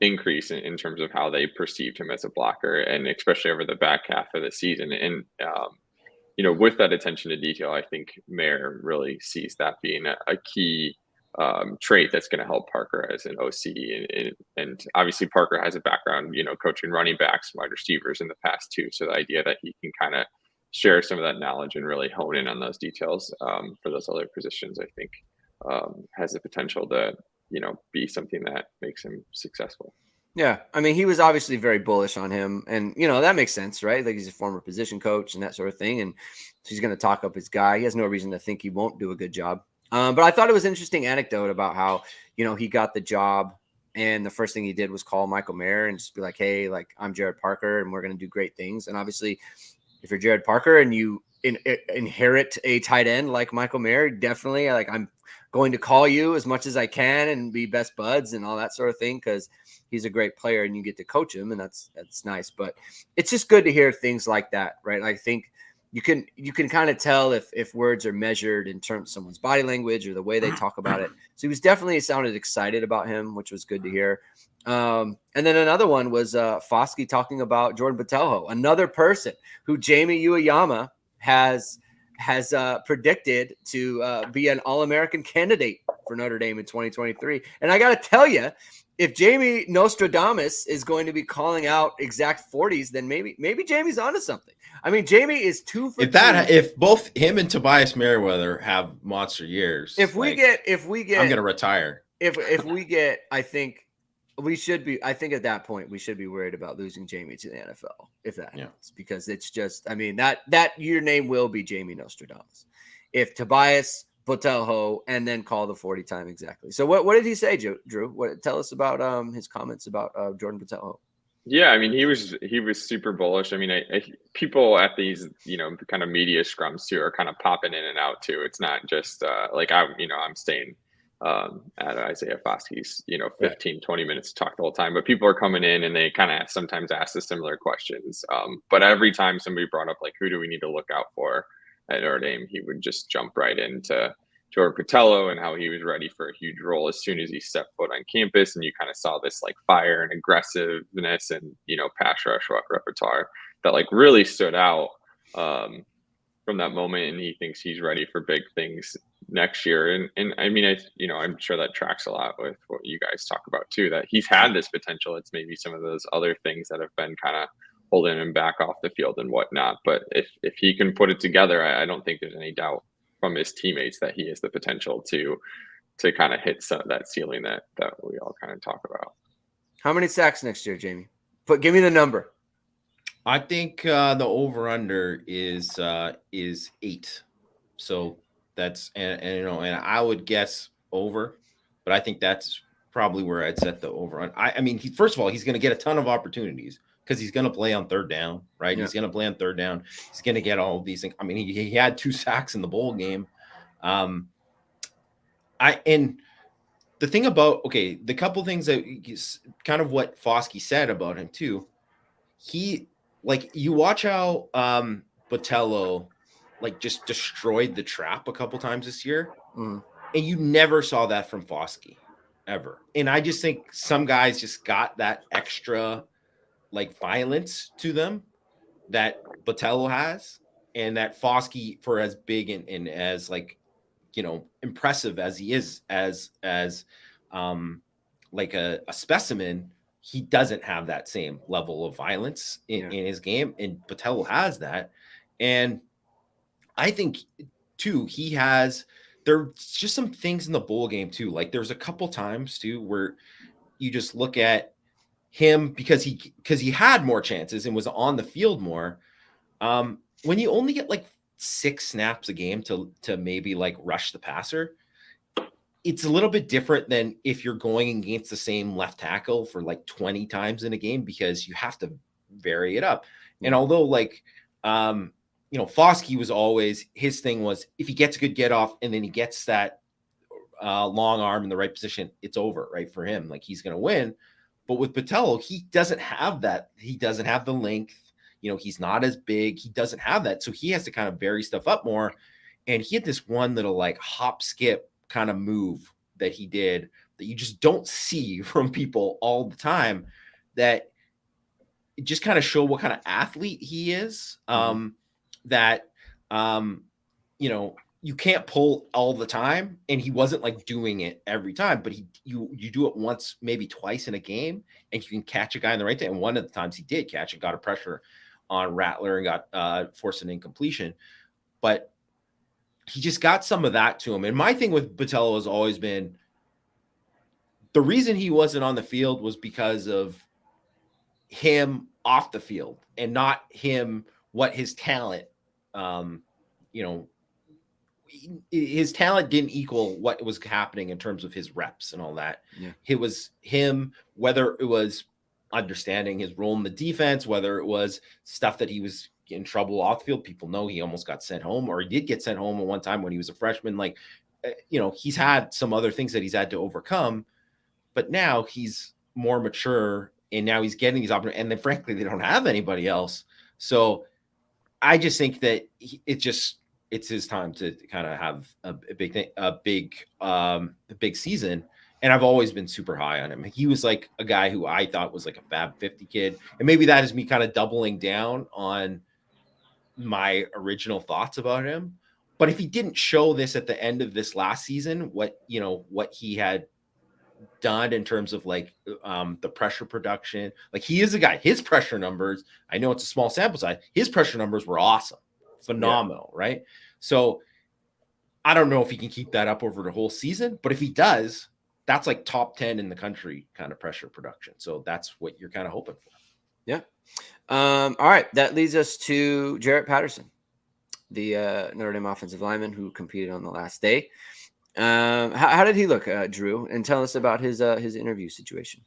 increase in terms of how they perceived him as a blocker, and especially over the back half of the season. And with that attention to detail, I think Mayer really sees that being a key trait that's going to help Parker as an OC. And obviously Parker has a background, coaching running backs, wide receivers in the past too. So the idea that he can kind of share some of that knowledge and really hone in on those details for those other positions, I think has the potential to, be something that makes him successful. Yeah, I mean, he was obviously very bullish on him, and that makes sense, right? Like he's a former position coach and that sort of thing, and he's going to talk up his guy. He has no reason to think he won't do a good job. But I thought it was an interesting anecdote about how he got the job, and the first thing he did was call Michael Mayer and just be like, "Hey, like I'm Jared Parker, and we're going to do great things." And obviously, if you're Jared Parker and you inherit a tight end like Michael Mayer. Definitely, like, I'm going to call you as much as I can and be best buds and all that sort of thing, because he's a great player and you get to coach him, and that's nice. But it's just good to hear things like that, right? I think you can kind of tell if words are measured in terms of someone's body language or the way they talk about it. So he sounded excited about him, which was good to hear. And then another one was Foskey talking about Jordan Botelho, another person who Jamie Ueyama has predicted to be an All-American candidate for Notre Dame in 2023. And I got to tell you, if Jamie Nostradamus is going to be calling out exact 40s, then maybe Jamie's onto something. I mean, Jamie is 2 for 2. If both him and Tobias Merriweather have monster years, if we get, I'm going to retire. If we get, I think at that point we should be worried about losing Jamie to the NFL if that happens, because it's just, I mean, that your name will be Jamie Nostradamus if Tobias Botelho and then call the 40 time exactly. So what did he say, Drew? Tell us about his comments about Jordan Botelho. Yeah, I mean, he was super bullish. I mean, I people at these, kind of media scrums too are kind of popping in and out too. It's not just I'm staying at Isaiah Foskey's, 15, 20 minutes to talk the whole time, but people are coming in and they kind of sometimes ask the similar questions. But every time somebody brought up, like, who do we need to look out for at Notre Dame, he would just jump right into Jordan Botelho and how he was ready for a huge role as soon as he stepped foot on campus. And you kind of saw this like fire and aggressiveness and, pass rush repertoire that like really stood out from that moment. And he thinks he's ready for big things next year. And I mean, I'm sure that tracks a lot with what you guys talk about too, that he's had this potential. It's maybe some of those other things that have been kind of holding him back off the field and whatnot. But if he can put it together, I don't think there's any doubt from his teammates that he has the potential to kind of hit that ceiling that we all kind of talk about. How many sacks next year, Jamie? Give me the number. I think the over/under is 8. So that's and I would guess over, but I think that's probably where I'd set the over. I mean, first of all, he's going to get a ton of opportunities because he's going to play on third down, right? Yeah. He's going to play on third down. He's going to get all of these things. I mean, he had 2 sacks in the bowl game. And the thing about, the couple things that kind of what Foskey said about him too, you watch how Botelho just destroyed the trap a couple times this year. And you never saw that from Foskey ever. And I just think some guys just got that extra violence to them that Botelho has, and that Foskey, for as big and as impressive as he is as a specimen, he doesn't have that same level of violence in his game, and Botelho has that. And I think too, there's just some things in the bowl game too. There's a couple times too where you just look at him because he had more chances and was on the field more. When you only get 6 snaps a game to maybe rush the passer, it's a little bit different than if you're going against the same left tackle for 20 times in a game, because you have to vary it up. And although Foskey was always, his thing was if he gets a good get off and then he gets that long arm in the right position, it's over, right, for him. He's going to win. But with Botelho, he doesn't have that. He doesn't have the length. He's not as big. He doesn't have that. So he has to kind of vary stuff up more. And he had this one little hop skip kind of move that he did that you just don't see from people all the time, that it just kind of show what kind of athlete he is. You can't pull all the time, and he wasn't doing it every time, but you do it once, maybe twice in a game, and you can catch a guy in the right time. And one of the times he did catch it, got a pressure on Rattler and got forced an incompletion, but he just got some of that to him. And my thing with Botelho has always been, the reason he wasn't on the field was because of him off the field and not him, what his talent, his talent didn't equal what was happening in terms of his reps and all that. Yeah. It was him, whether it was understanding his role in the defense, whether it was stuff that he was, get in trouble off the field. People know he almost got sent home, or he did get sent home at one time when he was a freshman. Like, he's had some other things that he's had to overcome, but now he's more mature, and now he's getting these opportunities. And then, frankly, they don't have anybody else. So I just think that it's his time to kind of have a big season. And I've always been super high on him. He was like a guy who I thought was like a Fab 50 kid. And maybe that is me kind of doubling down on my original thoughts about him. But if he didn't show this at the end of this last season, what he had done in terms of like the pressure production, like he is a guy, his pressure numbers, I know it's a small sample size, his pressure numbers were awesome, phenomenal, right? So I don't know if he can keep that up over the whole season, but if he does, that's like top 10 in the country kind of pressure production. So that's what you're kind of hoping for. Yeah. All right. That leads us to Jarrett Patterson, the Notre Dame offensive lineman who competed on the last day. How did he look, Drew? And tell us about his interview situation.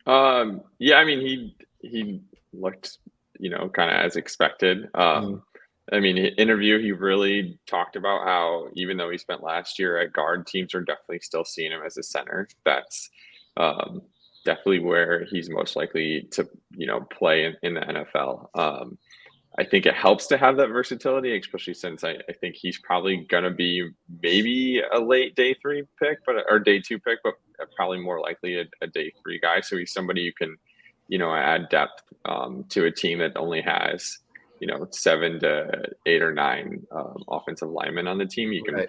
Yeah, I mean, he looked, kind of as expected. I mean, interview, he really talked about how even though he spent last year at guard, teams are definitely still seeing him as a center. That's definitely where he's most likely to, play in the NFL. I think it helps to have that versatility, especially since I think he's probably going to be maybe a late day 3 pick, or day 2 pick, but probably more likely a day 3 guy. So he's somebody you can, add depth to a team that only has, 7 to 8 or 9 offensive linemen on the team. You can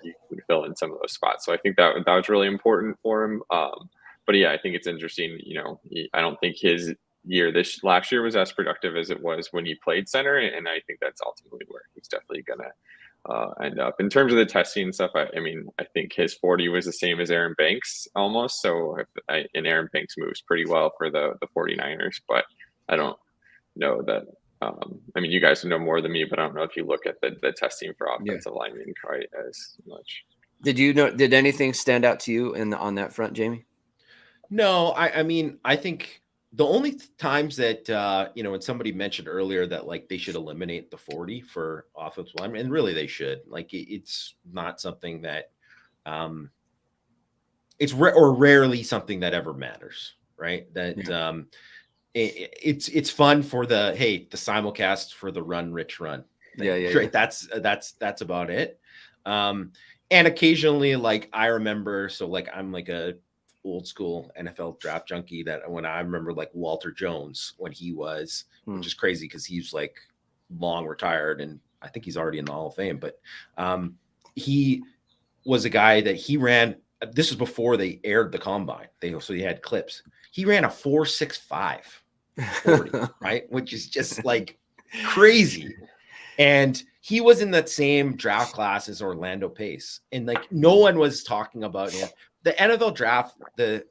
fill in some of those spots. So I think that was really important for him. But yeah, I think it's interesting. I don't think his last year was as productive as it was when he played center, and I think that's ultimately where he's definitely gonna end up. In terms of the testing and stuff, I mean, I think his 40 was the same as Aaron Banks almost. So and Aaron Banks moves pretty well for the 49ers, but I don't know that. I mean, you guys know more than me, but I don't know if you look at the testing for offensive linemen quite as much. Did anything stand out to you on that front, Jamie? No, I mean, I think the only times that, when somebody mentioned earlier that like they should eliminate the 40 for offensive linemen, and really they should, like, it's not something that it's rarely something that ever matters, right? That it's fun for the simulcast for the rich run thing. Right. That's about it. And occasionally, like, I remember, so like I'm like a old school NFL draft junkie, that when I remember like Walter Jones when he was, which is crazy because he's like long retired and I think he's already in the Hall of Fame, but he was a guy that he ran. This was before they aired the combine. So he had clips. He ran a 4.65 40, right? Which is just like crazy. And he was in that same draft class as Orlando Pace. And like no one was talking about him. The NFL draft, the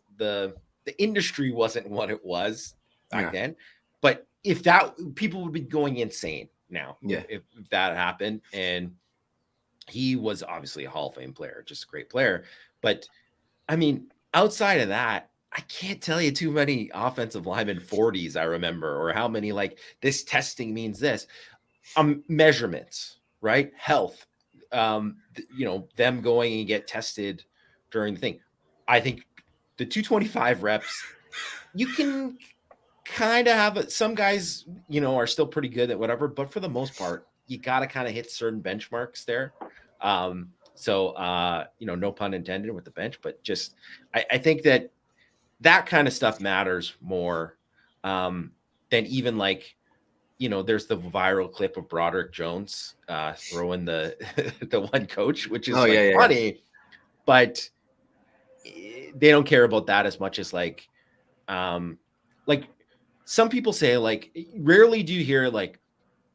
industry wasn't what it was back then. But if that, people would be going insane now if that happened. And he was obviously a Hall of Fame player, just a great player. But I mean, outside of that, I can't tell you too many offensive lineman 40s I remember, or how many like this testing means this. Measurements, right? Health, them going and get tested during the thing. I think the 225 reps, you can kind of have it. Some guys, are still pretty good at whatever, but for the most part, you got to kind of hit certain benchmarks there. So, no pun intended with the bench, but just, I think that kind of stuff matters more than even like, there's the viral clip of Broderick Jones throwing the the one coach, which is funny, but they don't care about that as much as like some people say, like, rarely do you hear like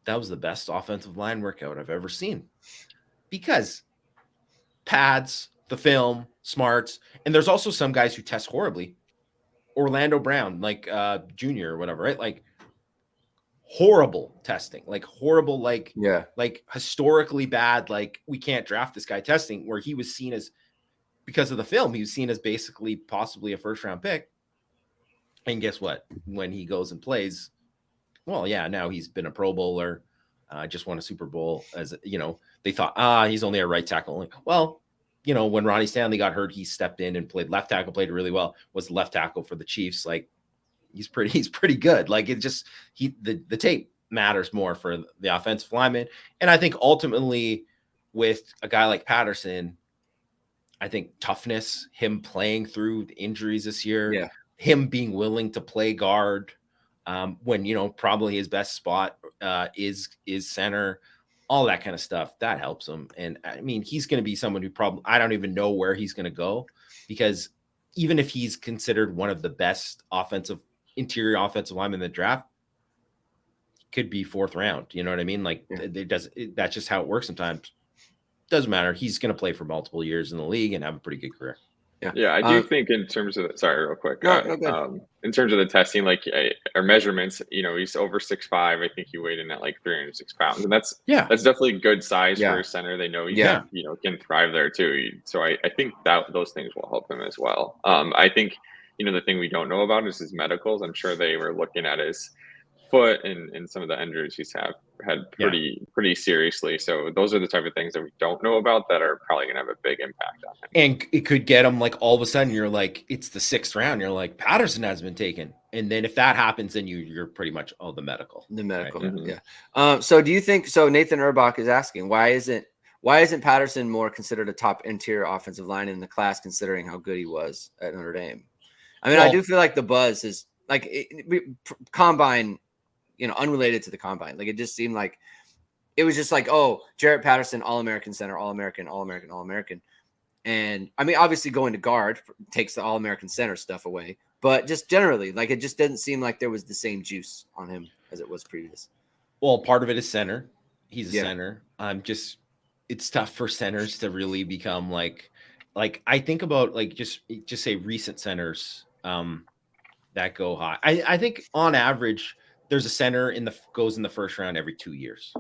that was the best offensive line workout I've ever seen, because pads, the film, smarts, and there's also some guys who test horribly. Orlando Brown, like junior or whatever, right? Like horrible testing, like horrible, like historically bad, like we can't draft this guy testing, where he was seen as, because of the film, he was seen as basically possibly a first-round pick. And guess what? When he goes and plays, well, yeah, now he's been a Pro Bowler, just won a Super Bowl. As you know, they thought, he's only a right tackle. Well, you know, when Ronnie Stanley got hurt, he stepped in and played left tackle, played really well, was left tackle for the Chiefs. Like he's pretty good. Like it just, the tape matters more for the offensive lineman. And I think ultimately with a guy like Patterson, I think toughness, him playing through the injuries this year, him being willing to play guard, when, you know, probably his best spot is center, all that kind of stuff, that helps him. And I mean, he's going to be someone who probably, I don't even know where he's going to go, because even if he's considered one of the best interior offensive linemen in the draft, could be 4th round. You know what I mean? Like that's just how it works sometimes. Doesn't matter. He's going to play for multiple years in the league and have a pretty good career. Yeah, I do think in terms of sorry, real quick. No, in terms of the testing, like our measurements, you know, he's over 6'5". I think he weighed in at like 306 pounds, and that's definitely good size for a center. They know he can thrive there too. So I think that those things will help him as well. I think, you know, the thing we don't know about is his medicals. I'm sure they were looking at his foot and some of the injuries he's had pretty seriously. So those are the type of things that we don't know about that are probably going to have a big impact on him. And it could get him like all of a sudden you're like, it's the 6th round. You're like, Patterson has been taken. And then if that happens, then you're pretty much the medical. Right? Yeah. So do you think, so Nathan Urbach is asking, why isn't Patterson more considered a top interior offensive line in the class, considering how good he was at Notre Dame? I mean, I do feel like the buzz is like combine, you know, unrelated to the combine. Like it just seemed like it was just like, oh, Jarrett Patterson, All-American center, All-American. And I mean, obviously going to guard takes the All-American center stuff away, but just generally, like it just didn't seem like there was the same juice on him as it was previous. Well, part of it is center. He's a center. It's tough for centers to really become like I think about like just say recent centers that go high. I think on average, there's a center goes in the 1st round every 2 years,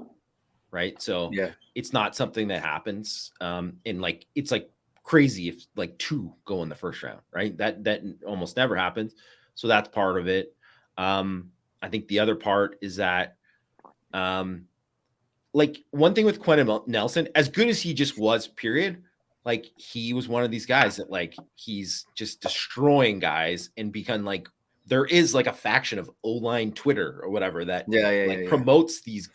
right? So it's not something that happens. And like it's like crazy if like 2 go in the 1st round, right? That almost never happens. So that's part of it. I think the other part is that, like one thing with Quentin Nelson, as good as he just was, period. Like he was one of these guys that like he's just destroying guys and become like. There is like a faction of O-line Twitter or whatever that promotes these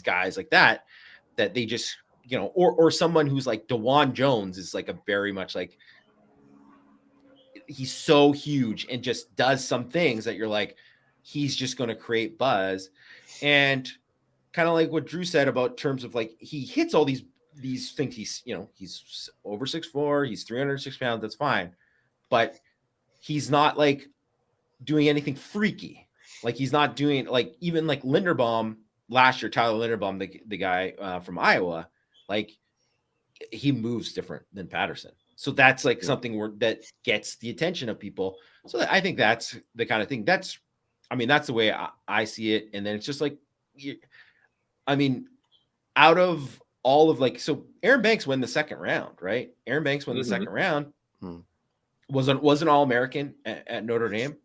guys like that they just, you know, or someone who's like DeJuan Jones is like a very much like he's so huge and just does some things that you're like, he's just going to create buzz. And kind of like what Drew said about terms of like, he hits all these things. He's, you know, he's over 6'4", he's 306 pounds. That's fine. But he's not like doing anything freaky. Like he's not doing like even like Linderbaum last year, Tyler Linderbaum, the guy from Iowa, like he moves different than Patterson. So that's like something that gets the attention of people. So I think that's the kind of thing that's the way I see it. And then it's just like, I mean, out of all of like, so Aaron Banks won the 2nd round, right? Aaron Banks won the 2nd round, was an All-American at Notre Dame.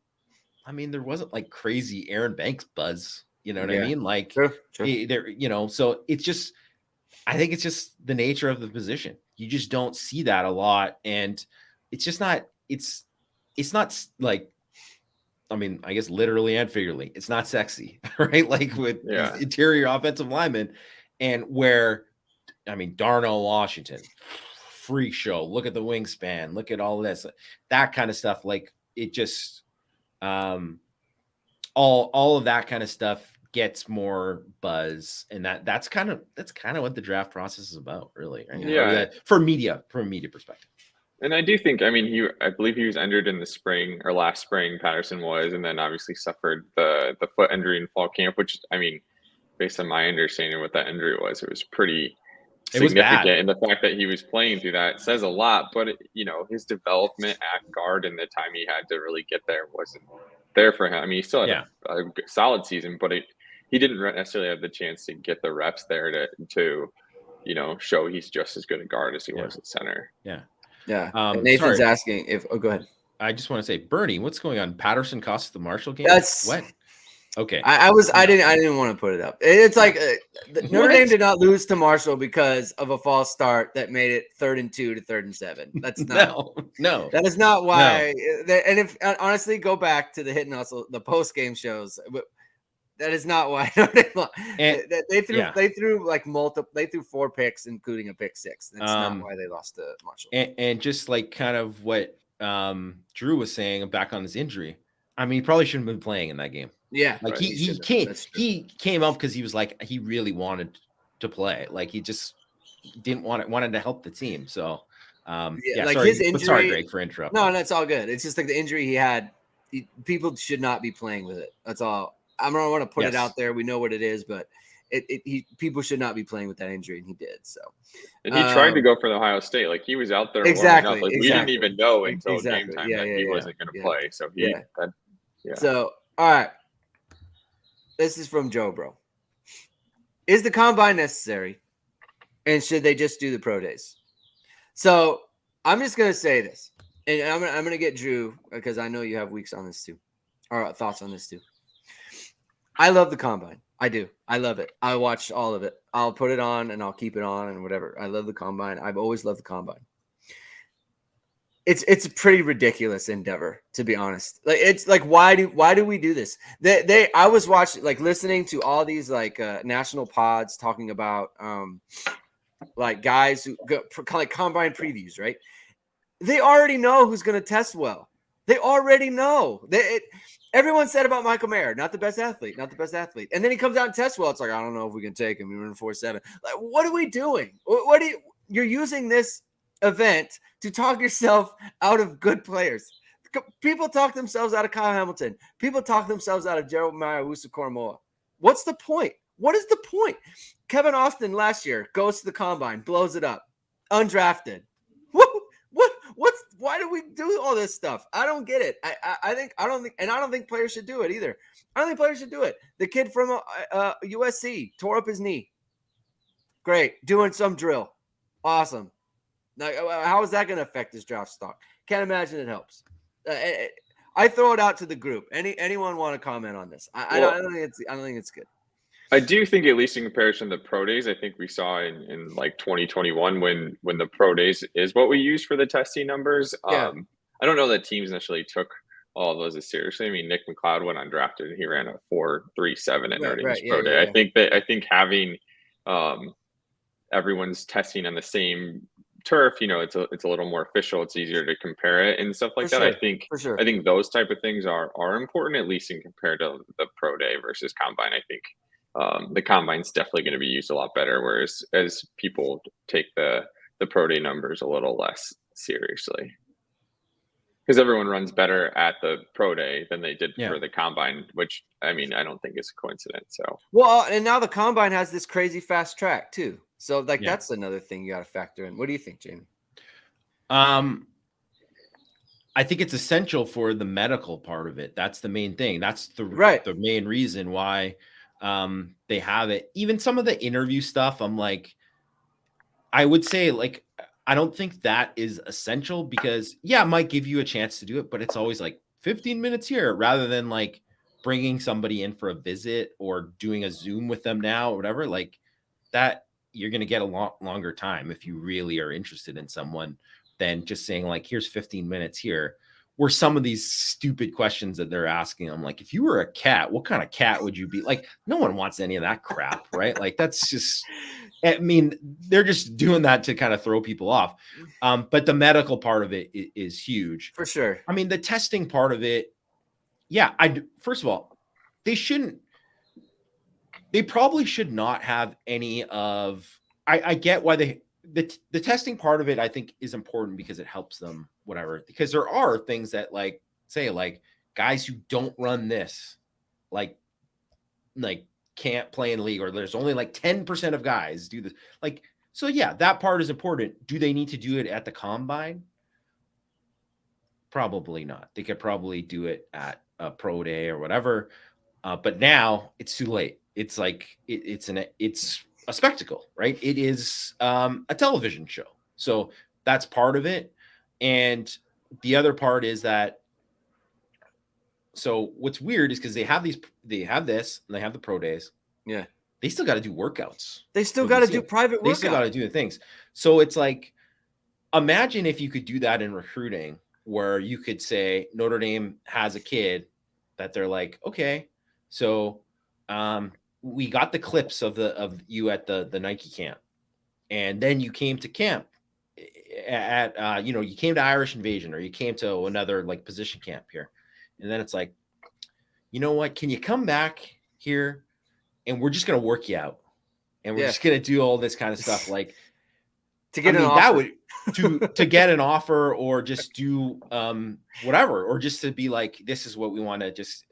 I mean, there wasn't like crazy Aaron Banks buzz, you know what I mean? Like there, you know, so it's just, I think it's just the nature of the position. You just don't see that a lot. And it's just not, it's not like, I mean, I guess literally and figuratively, it's not sexy, right? Like with interior offensive linemen, and where, I mean, Darnell Washington, freak show. Look at the wingspan. Look at all this, that kind of stuff. Like it just, all of that kind of stuff gets more buzz, and that's kind of what the draft process is about, really. Right? Yeah, from a media perspective. And I do think, I mean, I believe he was injured in the spring or last spring. Patterson was, and then obviously suffered the foot injury in fall camp, which, I mean, based on my understanding of what that injury was, it was pretty significant. And the fact that he was playing through that says a lot. But you know, his development at guard and the time he had to really get there wasn't there for him. I mean, he still had a solid season, but he didn't necessarily have the chance to get the reps there to you know, show he's just as good a guard as he was at center. Yeah. Nathan's asking if. Oh, go ahead. I just want to say, Bernie, what's going on? Patterson cost the Marshall game. That's what? Okay. I didn't want to put it up. It's like Notre Dame did not lose to Marshall because of a false start that made it 3rd and 2 to 3rd and 7. That's not no. That is not why. No. And if honestly, go back to the Hit and Hustle, the post game shows. That is not why they threw like multiple. They threw 4 picks, including a pick 6. That's not why they lost to Marshall. And just like kind of what Drew was saying back on his injury. I mean, he probably shouldn't have been playing in that game. Yeah, like right, he came up because he was like he really wanted to play. Like he just didn't wanted to help the team. So like sorry, his injury. Sorry, Greg, for interrupting. No, that's all good. It's just like the injury he had. People should not be playing with it. That's all. I don't want to put it out there. We know what it is, but people should not be playing with that injury, and he did. So, and he tried to go for the Ohio State. Like he was out there exactly. Warming up. Like we didn't even know until game time that he wasn't going to play. So So all right, this is from Joe Bro. Is the combine necessary, and should they just do the pro days? So I'm just gonna say this, and I'm gonna get Drew because I know you have weeks on this too, or thoughts on this too. I love the combine. I do. I love it. I watch all of it. I'll put it on and I'll keep it on and whatever. I love the combine. I've always loved the combine. It's a pretty ridiculous endeavor, to be honest. Like it's like why do we do this? I was watching, like listening to all these like national pods talking about like guys who go like combine previews, right? They already know who's going to test well. They already know. Everyone said about Michael Mayer, not the best athlete. And then he comes out and tests well. It's like, I don't know if we can take him. We run 4.7. Like, what are we doing? You're using this event to talk yourself out of good players. People talk themselves out of Kyle Hamilton. People talk themselves out of Jeremiah Owusu-Koramoah. What's the point? What is the point? Kevin Austin last year goes to the combine, blows it up, undrafted. Why do we do all this stuff? I don't get it. I don't think players should do it either. I don't think players should do it. The kid from USC tore up his knee. Great. Doing some drill. Awesome. Now, how is that going to affect his draft stock? Can't imagine it helps. I throw it out to the group. Anyone want to comment on this? I don't think it's good. I do think, at least in comparison to the pro days, I think we saw in like 2021 when the pro days is what we use for the testing numbers. Yeah. I don't know that teams necessarily took all of those as seriously. I mean, Nick McLeod went undrafted and he ran a 4.37 at Notre Dame's pro day. Yeah. I think having everyone's testing on the same turf, it's a little more official. It's easier to compare it and stuff like that. Sure. I think those type of things are important, at least in compared to the pro day versus combine. I think the combine's definitely going to be used a lot better, whereas as people take the pro day numbers a little less seriously, because everyone runs better at the pro day than they did for the combine, which I mean I don't think is a coincidence. So and now the combine has this crazy fast track too, so that's another thing you got to factor in. What do you think, Jamie? I think it's essential for the medical part of it. That's the main thing. That's the main reason why they have it. Even some of the interview stuff, I'm like, I would say like, I don't think that is essential because it might give you a chance to do it, but it's always like 15 minutes here rather than like bringing somebody in for a visit or doing a Zoom with them now or whatever. Like that, you're going to get a lot longer time if you really are interested in someone than just saying like, here's 15 minutes here. Where some of these stupid questions that they're asking, I'm like, if you were a cat, what kind of cat would you be? Like, no one wants any of that crap, right? Like, that's just, I mean, they're just doing that to kind of throw people off. But the medical part of it is huge. For sure. I mean, the testing part of it, first of all, they probably should not have any of, I get why the testing part of it, I think, is important because it helps them, whatever, because there are things that like, say, like guys who don't run this, like can't play in league, or there's only like 10% of guys do this. Like, so that part is important. Do they need to do it at the combine? Probably not. They could probably do it at a pro day or whatever. But now it's too late. It's like, it's a spectacle, right? It is a television show. So that's part of it. And the other part is that So what's weird is because they have this, and they have the pro days. Yeah. They still got to do workouts. They still got to do private workouts. They still got to do the things. So it's like, imagine if you could do that in recruiting, where you could say Notre Dame has a kid that they're like, okay, so we got the clips of you at the Nike camp, and then you came to camp at you came to Irish Invasion, or you came to another like position camp here, and then it's like, you know what? Can you come back here, and we're just gonna work you out, and we're just gonna do all this kind of stuff, like to get an offer. That would to get an offer, or just do whatever, or just to be like, this is what we want to just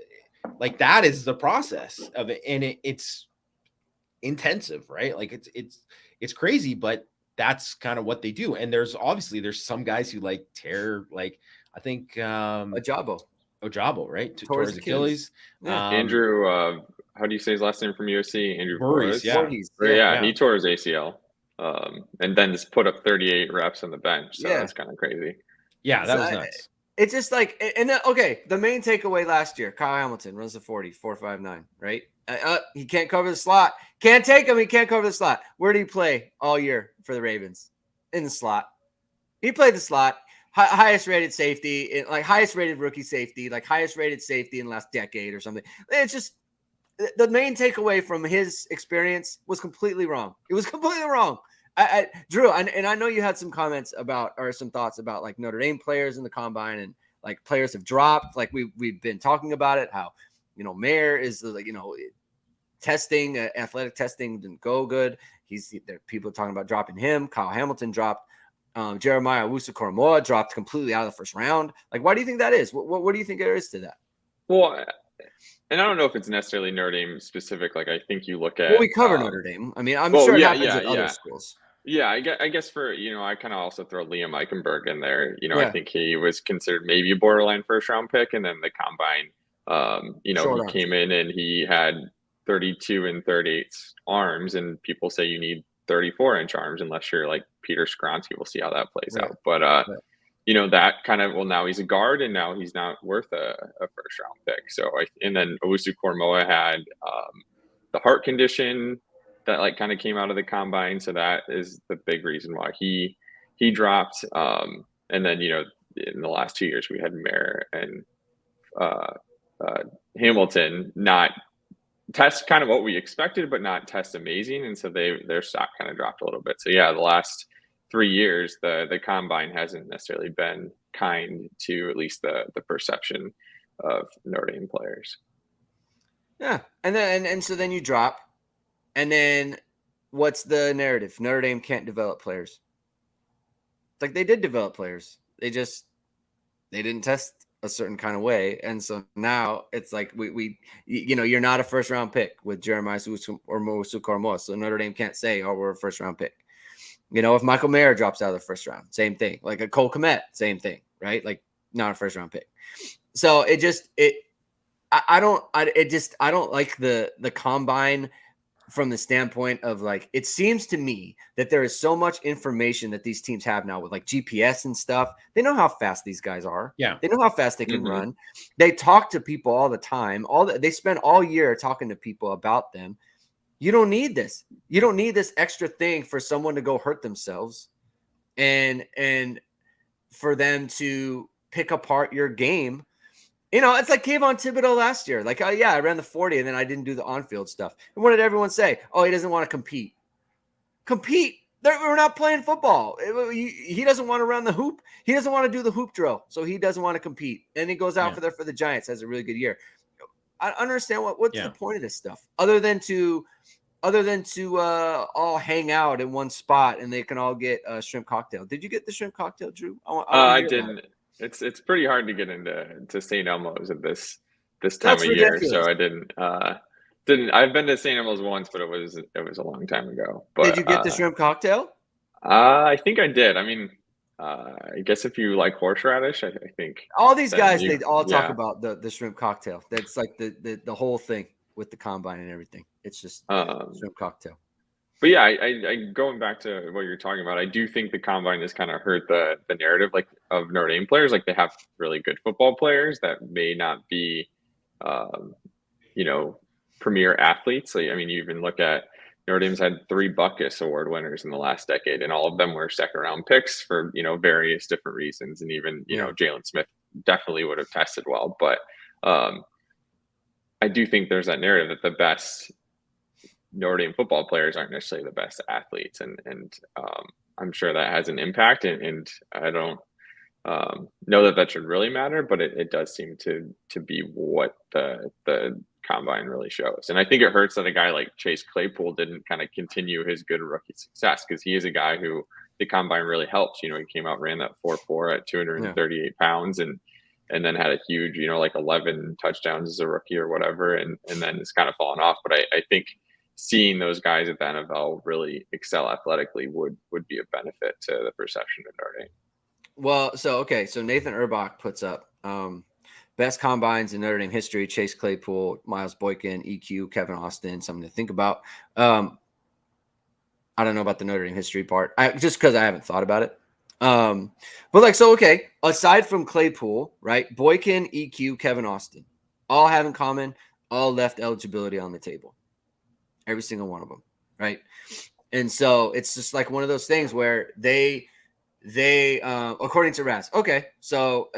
like. That is the process of it, and it's intensive, right? Like it's crazy, but that's kind of what they do. And there's some guys who like tear, like I think Ojabo, right? Tore his Achilles. Yeah. Andrew, how do you say his last name from USC? Andrew Voorhees, yeah, he tore his ACL. And then just put up 38 reps on the bench. So that's kind of crazy. Yeah, that was nuts. It's just like, and then, okay, the main takeaway last year, Kyle Hamilton runs the 40, 4.59, right? He can't cover the slot. Can't take him. He can't cover the slot. Where did he play all year for the Ravens? In the slot. He played the slot. Highest rated safety, like highest rated rookie safety, like highest rated safety in the last decade or something. It's just, the main takeaway from his experience was completely wrong. It was completely wrong. Drew, and I know you had some comments about, or some thoughts about, like Notre Dame players in the combine, and like players have dropped. Like we've been talking about it, how, Mayer is like, testing, athletic testing didn't go good. There people talking about dropping him. Kyle Hamilton dropped. Jeremiah Owusu-Koramoah dropped completely out of the first round. Like, why do you think that is? What do you think there is to that? Well, and I don't know if it's necessarily Notre Dame specific. Like, I think you look at. Well, we cover Notre Dame. I mean, I'm sure it happens at other schools. Yeah, I guess for, I kind of also throw Liam Eichenberg in there. I think he was considered maybe a borderline first round pick, and then the combine, he came in and he had 32 and 38 arms, and people say you need 34-inch arms unless you're like Peter Skronsky. We'll see how that plays out. But that kind of, now he's a guard, and now he's not worth a first round pick. So and then Owusu-Koramoah had the heart condition that like kind of came out of the combine. So that is the big reason why he dropped. And then, in the last 2 years, we had Mayer and Hamilton not test kind of what we expected, but not test amazing. And so their stock kind of dropped a little bit. So the last 3 years, the combine hasn't necessarily been kind to at least the perception of Notre Dame players. Yeah. And so then you drop, and then what's the narrative? Notre Dame can't develop players. Like, they did develop players. They didn't test a certain kind of way. And so now it's like you're not a first round pick with Jeremiah or Owusu-Koramoah. So Notre Dame can't say, oh, we're a first round pick. If Michael Mayer drops out of the first round, same thing. Like a Cole Kmet, same thing, right? Like, not a first round pick. So I don't like the combine from the standpoint of, like, it seems to me that there is so much information that these teams have now with like GPS and stuff. They know how fast these guys are. Yeah. They know how fast they can run. They talk to people all the time. They spend all year talking to people about them. You don't need this. You don't need this extra thing for someone to go hurt themselves and for them to pick apart your game. It's like Kayvon Thibodeau last year. Like, I ran the 40 and then I didn't do the on-field stuff. And what did everyone say? Oh, he doesn't want to compete. Compete. We're not playing football. He doesn't want to run the hoop. He doesn't want to do the hoop drill. So he doesn't want to compete. And he goes out for the Giants, has a really good year. I understand what's the point of this stuff other than to all hang out in one spot and they can all get a shrimp cocktail. Did you get the shrimp cocktail, Drew? I didn't. It's pretty hard to get into St. Elmo's at this time of year, so I didn't. I've been to St. Elmo's once, but it was a long time ago. But did you get the shrimp cocktail? I think I did. I mean, I guess if you like horseradish, I think all these guys they all talk about the shrimp cocktail. That's like the whole thing with the combine and everything. It's just shrimp cocktail. But yeah, I going back to what you're talking about, I do think the combine has kind of hurt the narrative, like, of Notre Dame players. Like, they have really good football players that may not be you know, premier athletes. Like, I mean, you even look at Notre Dame's had 3 Buckus Award winners in the last decade, and all of them were second round picks for, you know, various different reasons. And even, you know, Jalen Smith definitely would have tested well. But I do think there's that narrative that the best Notre Dame football players aren't necessarily the best athletes. And I'm sure that has an impact. And I don't know that that should really matter, but it does seem to be what the combine really shows. And I think it hurts that a guy like Chase Claypool didn't kind of continue his good rookie success, because he is a guy who the combine really helps. You know, he came out, ran that 4.4 at 238 pounds, and then had a huge, you know, like 11 touchdowns as a rookie or whatever, and then it's kind of fallen off. But I think seeing those guys at the NFL really excel athletically would be a benefit to the perception of Notre Dame. Well, so Nathan Urbach puts up best combines in Notre Dame history: Chase Claypool, Miles Boykin, EQ, Kevin Austin. Something to think about. I don't know about the Notre Dame history part, just because I haven't thought about it. But like, so, okay, aside from Claypool, right? Boykin, EQ, Kevin Austin, all have in common, all left eligibility on the table. Every single one of them, right? And so it's just like one of those things where they according to Raz, okay, so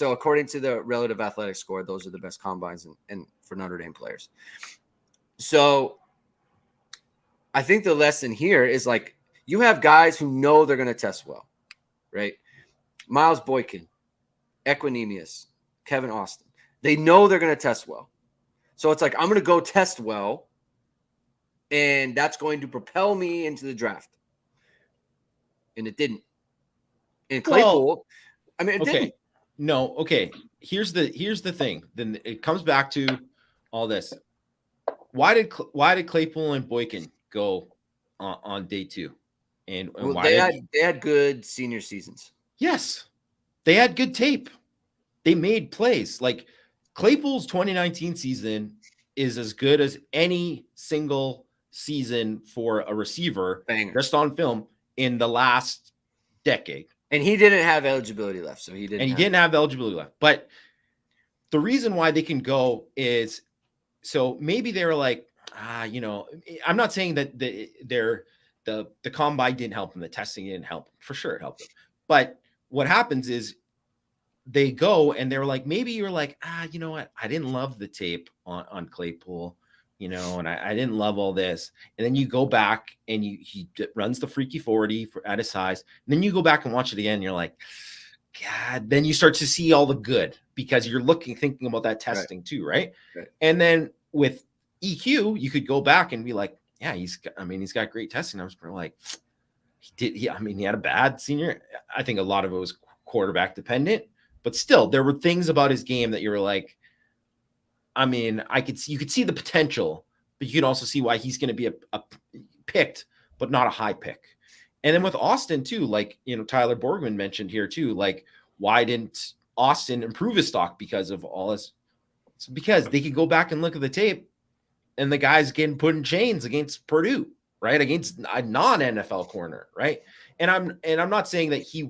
according to the relative athletic score, those are the best combines and for Notre Dame players. So I think the lesson here is, like, you have guys who know they're going to test well, right? Miles Boykin, Equinemius, Kevin Austin, they know they're going to test well. So it's like, I'm going to go test well, and that's going to propel me into the draft. And it didn't. And Claypool, I mean, it didn't. No, okay. Here's the thing. Then it comes back to all this. Why did Claypool and Boykin go on day 2? And why they had good senior seasons. Yes, they had good tape. They made plays. Like, Claypool's 2019 season is as good as any single season for a receiver just on film in the last decade. And he didn't have eligibility left, so he didn't have eligibility left. But the reason why they can go is, so maybe they were like, you know, I'm not saying that the combine didn't help them, the testing didn't help them. For sure it helped them. But what happens is they go and they're like, maybe you're like, you know what, I didn't love the tape on Claypool, you know, and I didn't love all this. And then you go back and he runs the freaky 40 at his size. And then you go back and watch it again and you're like, God, then you start to see all the good, because you're thinking about that testing too, right? And then with EQ, you could go back and be like, yeah, he's got great testing. I was like, he had a bad senior. I think a lot of it was quarterback dependent, but still there were things about his game that you were like, I mean, you could see the potential, but you can also see why he's going to be a picked, but not a high pick. And then with Austin too, like, you know, Tyler Borgman mentioned here too, like, why didn't Austin improve his stock because of all this? It's because they could go back and look at the tape, and the guy's getting put in chains against Purdue, right? Against a non-NFL corner, right? And I'm not saying that he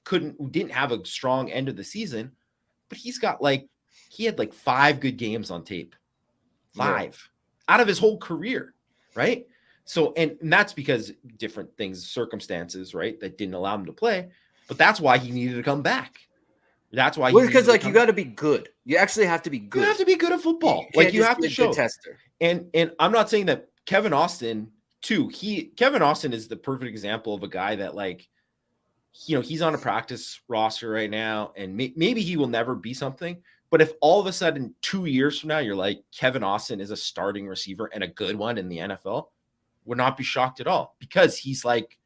didn't have a strong end of the season, but he had like 5 good games on tape. 5 out of his whole career, right? So, and that's because different things, circumstances, right, that didn't allow him to play. But that's why he needed to come back. That's why. Because, like, you got to be good. You actually have to be good. You have to be good at football. You have to show. Tester. And I'm not saying that Kevin Austin too. Kevin Austin is the perfect example of a guy that, like, you know, he's on a practice roster right now, and maybe he will never be something. But if all of a sudden 2 years from now you're like, Kevin Austin is a starting receiver and a good one in the NFL, would not be shocked at all, because he's like,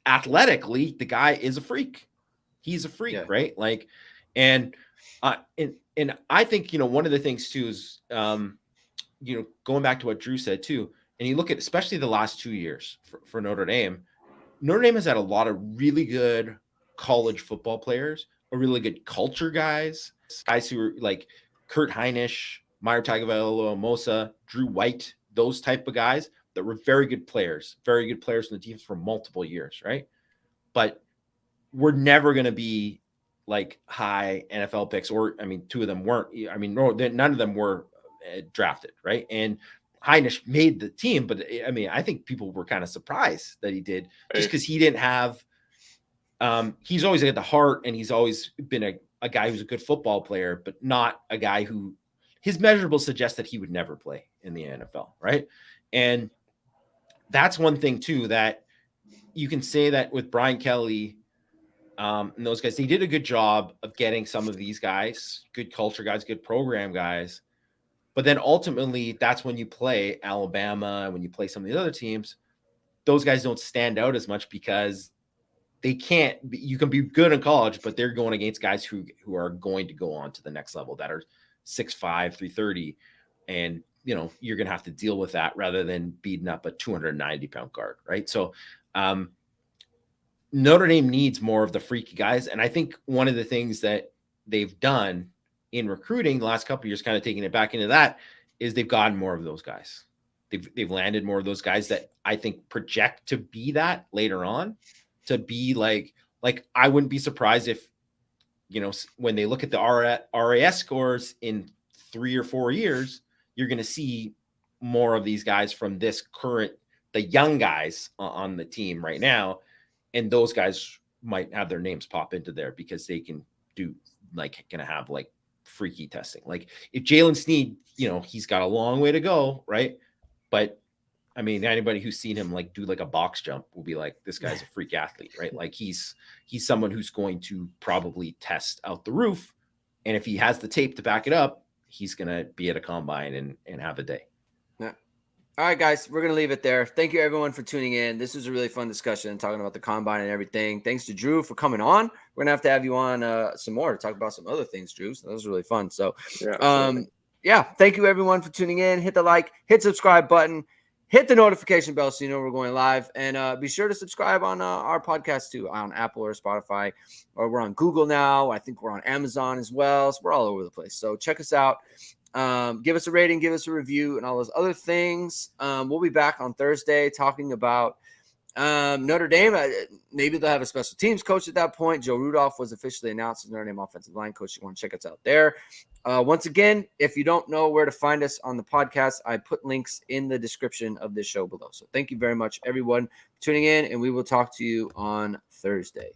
athletically, the guy is a freak. He's a freak, right? Like, and I think, you know, one of the things too is, you know, going back to what Drew said too, and you look at especially the last 2 years for Notre Dame. Notre Dame has had a lot of really good college football players, a really good culture guys who are like Kurt Heinisch, Meyer Tagovailoa, Drew White, those type of guys that were very good players in the defense for multiple years, right? But we're never going to be like high NFL picks, or I mean, two of them weren't. I mean, no, none of them were drafted, right? And Heinisch made the team, but I mean, I think people were kind of surprised that he did, just because he didn't have. He's always at the heart, and he's always been a guy who's a good football player, but not a guy who his measurables suggest that he would never play in the NFL, right? And that's one thing too, that you can say that with Brian Kelly and those guys, they did a good job of getting some of these guys, good culture guys, good program guys. But then ultimately, that's when you play Alabama, when you play some of the other teams, those guys don't stand out as much because they can't. You can be good in college, but they're going against guys who are going to go on to the next level, that are 6'5", 330, and you're going to have to deal with that rather than beating up a 290-pound guard, right? So Notre Dame needs more of the freaky guys, and I think one of the things that they've done in recruiting the last couple of years, kind of taking it back into that, is they've gotten more of those guys. They've landed more of those guys that I think project to be that later on, to be like I wouldn't be surprised if, when they look at the RAS scores in 3 or 4 years, you're going to see more of these guys from this current, the young guys on the team right now. And those guys might have their names pop into there because they can do going to have freaky testing. Like if Jalen Sneed, he's got a long way to go, right? But I mean, anybody who's seen him do a box jump will be like, this guy's a freak athlete, right? Like he's someone who's going to probably test out the roof. And if he has the tape to back it up, he's going to be at a combine and have a day. Yeah. All right, guys, we're going to leave it there. Thank you, everyone, for tuning in. This was a really fun discussion, talking about the combine and everything. Thanks to Drew for coming on. We're going to have you on some more to talk about some other things, Drew. So that was really fun. So, thank you, everyone, for tuning in. Hit the like, hit subscribe button. Hit the notification bell so you know we're going live. And be sure to subscribe on our podcast, too, on Apple or Spotify. Or we're on Google now. I think we're on Amazon as well. So we're all over the place. So check us out. Give us a rating, give us a review, and all those other things. We'll be back on Thursday talking about Notre Dame. Maybe they'll have a special teams coach at that point. Joe Rudolph was officially announced as Notre Dame offensive line coach. You want to check us out there. Once again, if you don't know where to find us on the podcast, I put links in the description of this show below. So thank you very much, everyone, for tuning in, and we will talk to you on Thursday.